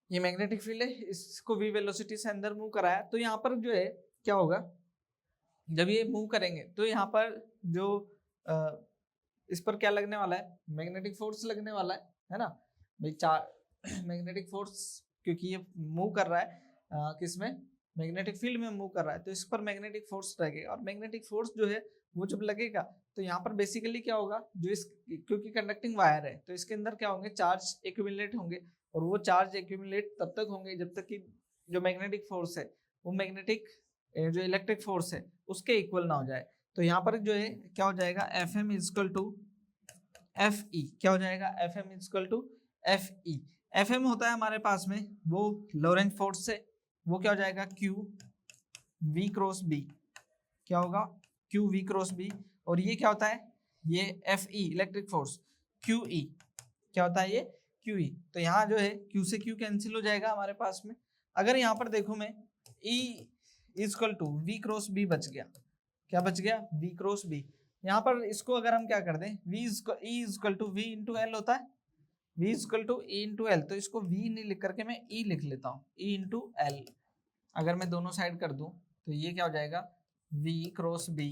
ये मैग्नेटिक फील्ड है, इसको v वेलोसिटी से अंदर मूव कराया। तो यहाँ पर जो है क्या होगा, जब ये मूव करेंगे तो यहाँ पर जो इस पर क्या लगने वाला है, मैग्नेटिक फोर्स लगने वाला है ना भाई, चार मैग्नेटिक फोर्स, क्योंकि ये मूव कर रहा है किसमें, मैग्नेटिक फील्ड में मूव कर रहा है, तो इस पर मैग्नेटिक फोर्स लगेगा। और मैग्नेटिक फोर्स जो है वो जब लगेगा तो यहाँ पर बेसिकली क्या होगा, जो इस क्योंकि कंडक्टिंग वायर है तो इसके अंदर क्या होंगे, चार्ज एक्यूमुलेट होंगे, और वो चार्ज एक्यूमुलेट तब तक होंगे जब तक कि जो मैग्नेटिक फोर्स है वो मैग्नेटिक जो इलेक्ट्रिक फोर्स है उसके इक्वल ना हो जाए। तो यहाँ पर जो है क्या हो जाएगा, F M equal to F E, क्या हो जाएगा, F M equal to F E. F M होता है हमारे पास में वो लोरेंट फोर्स से, वो क्या हो जाएगा क्यू वी क्रॉस बी, क्या होगा क्यू वी क्रॉस बी। और ये क्या होता है, ये F E electric force, Q E क्या होता है, ये क्यू ई। तो यहाँ जो है क्यू से क्यू कैंसिल हो जाएगा हमारे पास में। अगर यहाँ पर देखो मैं, E equal to V cross B बच गया, क्या बच गया, वी क्रॉस बी। यहाँ पर इसको अगर हम क्या कर दें, V equal to V into L होता है, v equal to E into L, तो इसको v नहीं लिख करके मैं e लिख लेता हूँ, e इंटू एल। अगर मैं दोनों साइड कर दूं तो ये क्या हो जाएगा, v cross b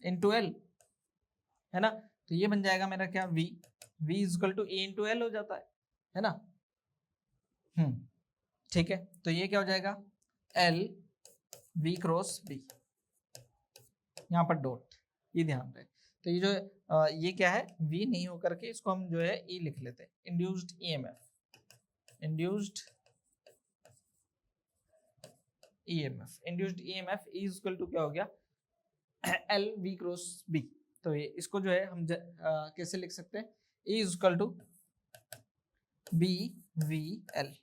into L, है ना। तो ये बन जाएगा मेरा क्या, v equal to e into L हो जाता है ना। ठीक है, तो ये क्या हो जाएगा, l v क्रॉस b, यहाँ पर डॉट, ये ध्यान रहे। तो ये जो ये क्या है, v नहीं होकर के इसको हम जो है e लिख लेते हैं, induced EMF, induced EMF is equal to क्या हो गया, एल वी क्रॉस बी। तो ये इसको जो है हम कैसे लिख सकते हैं, E is equal to B V L,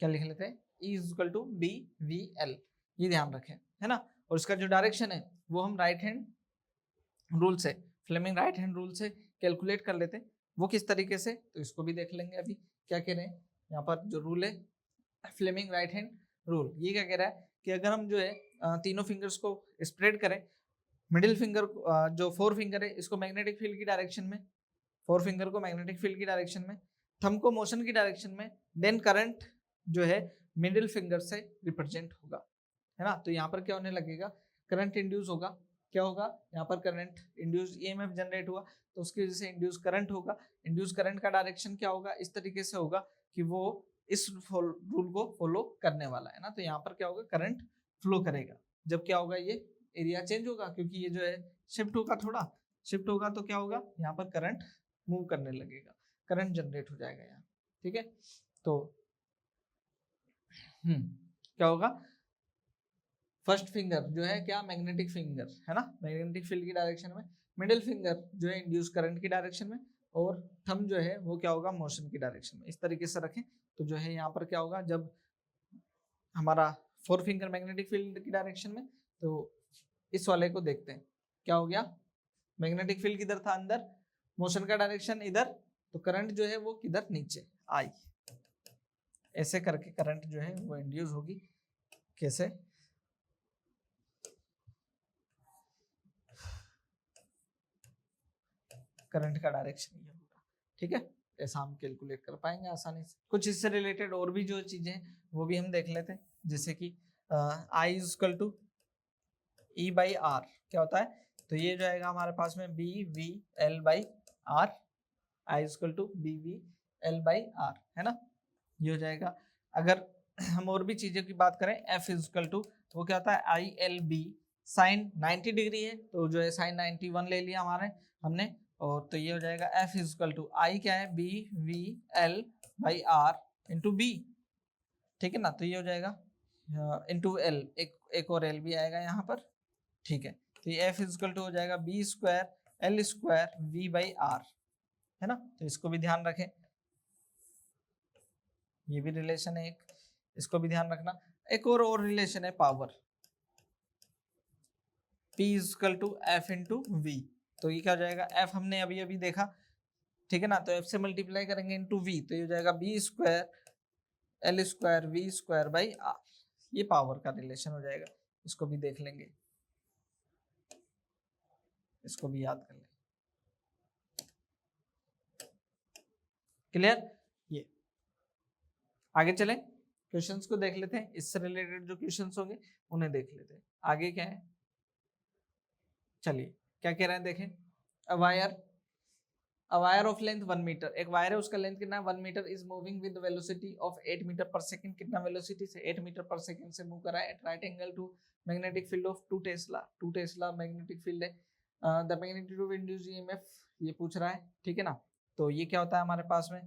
क्या लिख लेते हैं, E is equal to B V L, ये ध्यान रखें, है ना। और इसका जो डायरेक्शन है वो हम राइट हैंड रूल से, फ्लेमिंग राइट हैंड रूल से कैलकुलेट कर लेते हैं। वो किस तरीके से, तो इसको भी देख लेंगे। अभी क्या कह रहे हैं, यहाँ पर जो रूल है फ्लेमिंग राइट हैंड रूल, ये क्या कह रहा है कि अगर हम जो है तीनों फिंगर्स को स्प्रेड करें, मिडिल फिंगर जो फोर फिंगर है इसको मैग्नेटिक फील्ड की डायरेक्शन में, फोर फिंगर को मैग्नेटिक फील्ड की डायरेक्शन में, थंब को मोशन की डायरेक्शन में, देन करंट जो है मिडिल फिंगर से रिप्रेजेंट होगा, है ना। तो यहाँ पर क्या होने लगेगा, करंट इंड्यूस होगा, क्या होगा, यहाँ पर करंट इंड्यूस ईएमएफ जनरेट हुआ तो उसकी वजह से इंड्यूस करंट होगा। इंड्यूस करंट का डायरेक्शन क्या होगा, इस तरीके से होगा कि वो इस रूल को फॉलो करने वाला है ना। तो यहाँ पर क्या होगा, करंट फ्लो करेगा। जब क्या होगा, ये एरिया चेंज होगा, क्योंकि ये जो है शिफ्ट होगा, थोड़ा शिफ्ट होगा, तो क्या होगा, यहाँ पर करंट मूव करने लगेगा, करंट जनरेट हो जाएगा यहाँ, ठीक है। तो क्या होगा, फर्स्ट फिंगर जो है क्या, मैग्नेटिक फिंगर, है ना, मैग्नेटिक फील्ड की डायरेक्शन में, मिडिल फिंगर जो है इंड्यूस करंट की डायरेक्शन में, और थंब जो है वो क्या होगा, मोशन की डायरेक्शन में। इस तरीके से रखें तो जो है यहाँ पर क्या होगा, जब हमारा फोर फिंगर मैग्नेटिक फील्ड की डायरेक्शन में, तो इस वाले को देखते हैं, क्या हो गया, मैग्नेटिक फील्ड किधर था, अंदर, मोशन का डायरेक्शन इधर, तो करंट जो है वो किधर, नीचे आई, ऐसे करके करंट जो है वो इंड्यूस होगी। कैसे, करंट का डायरेक्शन ये होगा, ठीक है। ऐसा हम कैलकुलेट कर पाएंगे आसानी से। कुछ इससे रिलेटेड और भी जो चीजें वो भी हम देख लेते हैं, जैसे कि I equal to E by R, क्या होता है, तो ये जो आएगा हमारे पास में B V L by R, I equal to B V L by R, है ना, ये हो जाएगा। अगर हम और भी चीजों की बात करें, एफ इक्वल टू, वो क्या होता है, I L B sine 90 degree है, तो जो है साइन 91 ले लिया हमारे हमने, और तो ये हो जाएगा एफ इक्वल टू, आई क्या है, B V L by R into B, ठीक है ना। तो ये हो जाएगा इंटू एल, एक और एल भी आएगा यहाँ पर, ठीक है, तो ये F इजकल टू हो जाएगा B square L square V by R, है ना। तो इसको भी ध्यान रखें, ये भी रिलेशन है एक, इसको भी ध्यान रखना। एक और रिलेशन है power, P equal to F into V. तो ये क्या हो जाएगा, F हमने अभी अभी देखा, ठीक है ना, तो F से मल्टीप्लाई करेंगे इंटू V, तो ये हो जाएगा B square L square V square by R. ये पावर का रिलेशन हो जाएगा, इसको भी देख लेंगे, इसको भी याद कर लें। क्लियर, ये आगे चलें, क्वेश्चंस को देख लेते हैं, इससे रिलेटेड जो क्वेश्चंस होंगे उन्हें देख लेते हैं। आगे क्या है, चलिए क्या कह रहे हैं देखें। A wire of length 1 metre, एक वायर है उसका लेंथ कितना है 1 metre, is moving with velocity of 8 metre per second. कितना वेलोसिटी से, 8 मीटर पर सेकंड से मूव कर रहा है at right angle to magnetic field of 2 tesla. 2 tesla magnetic field है। The magnitude of induced EMF ये पूछ रहा है, ठीक है ना। तो ये क्या होता है हमारे पास में,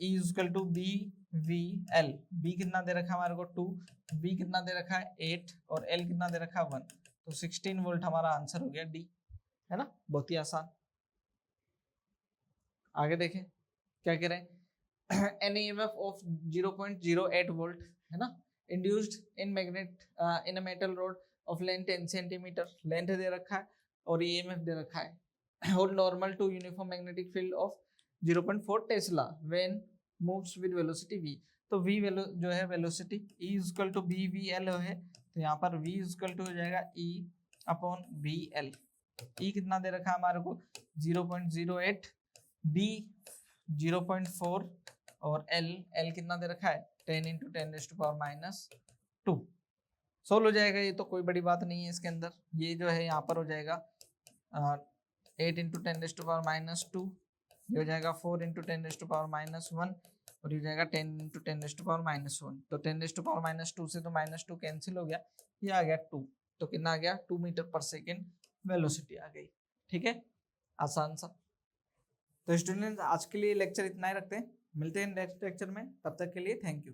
E equal to B V L. B कितना दे रखा है हमारे को 2, वी कितना दे रखा है 8 और एल कितना दे रखा है 1, तो 16 वोल्ट हमारा आंसर हो गया डी, है ना, बहुत ही आसान। आगे देखें क्या कह रहे हैं, एन ईएमएफ ऑफ 0.08 वोल्ट, है ना, induced in magnet in a metal rod of length 10 centimetre, length दे रखा है और ईएमएफ दे रखा है, और normal to uniform magnetic field of 0.4 tesla when moves with velocity v। तो v जो है velocity E equal to B V L है, तो यहाँ पर v इक्वल टू हो जाएगा E upon V L. E कितना दे रखा है हमारे को 0.08, b 0.4 और l कितना दे रखा है 10 इंटू 10⁻²। सोल्व हो जाएगा ये, तो कोई बड़ी बात नहीं है इसके अंदर। ये जो है यहाँ पर हो जाएगा 8 इंटू 10⁻², ये हो जाएगा 4 इंटू 10⁻⁻1 और ये हो जाएगा 10 इंटू 10⁻⁻1। तो 10⁻⁻2 से तो -2 कैंसिल हो गया, ये आ गया 2, तो कितना आ गया 2 मीटर पर सेकेंड वेलोसिटी आ गई। ठीक है, आसान सा। तो स्टूडेंट्स आज के लिए लेक्चर इतना ही रखते हैं, मिलते हैं नेक्स्ट लेक्चर में, तब तक के लिए थैंक यू।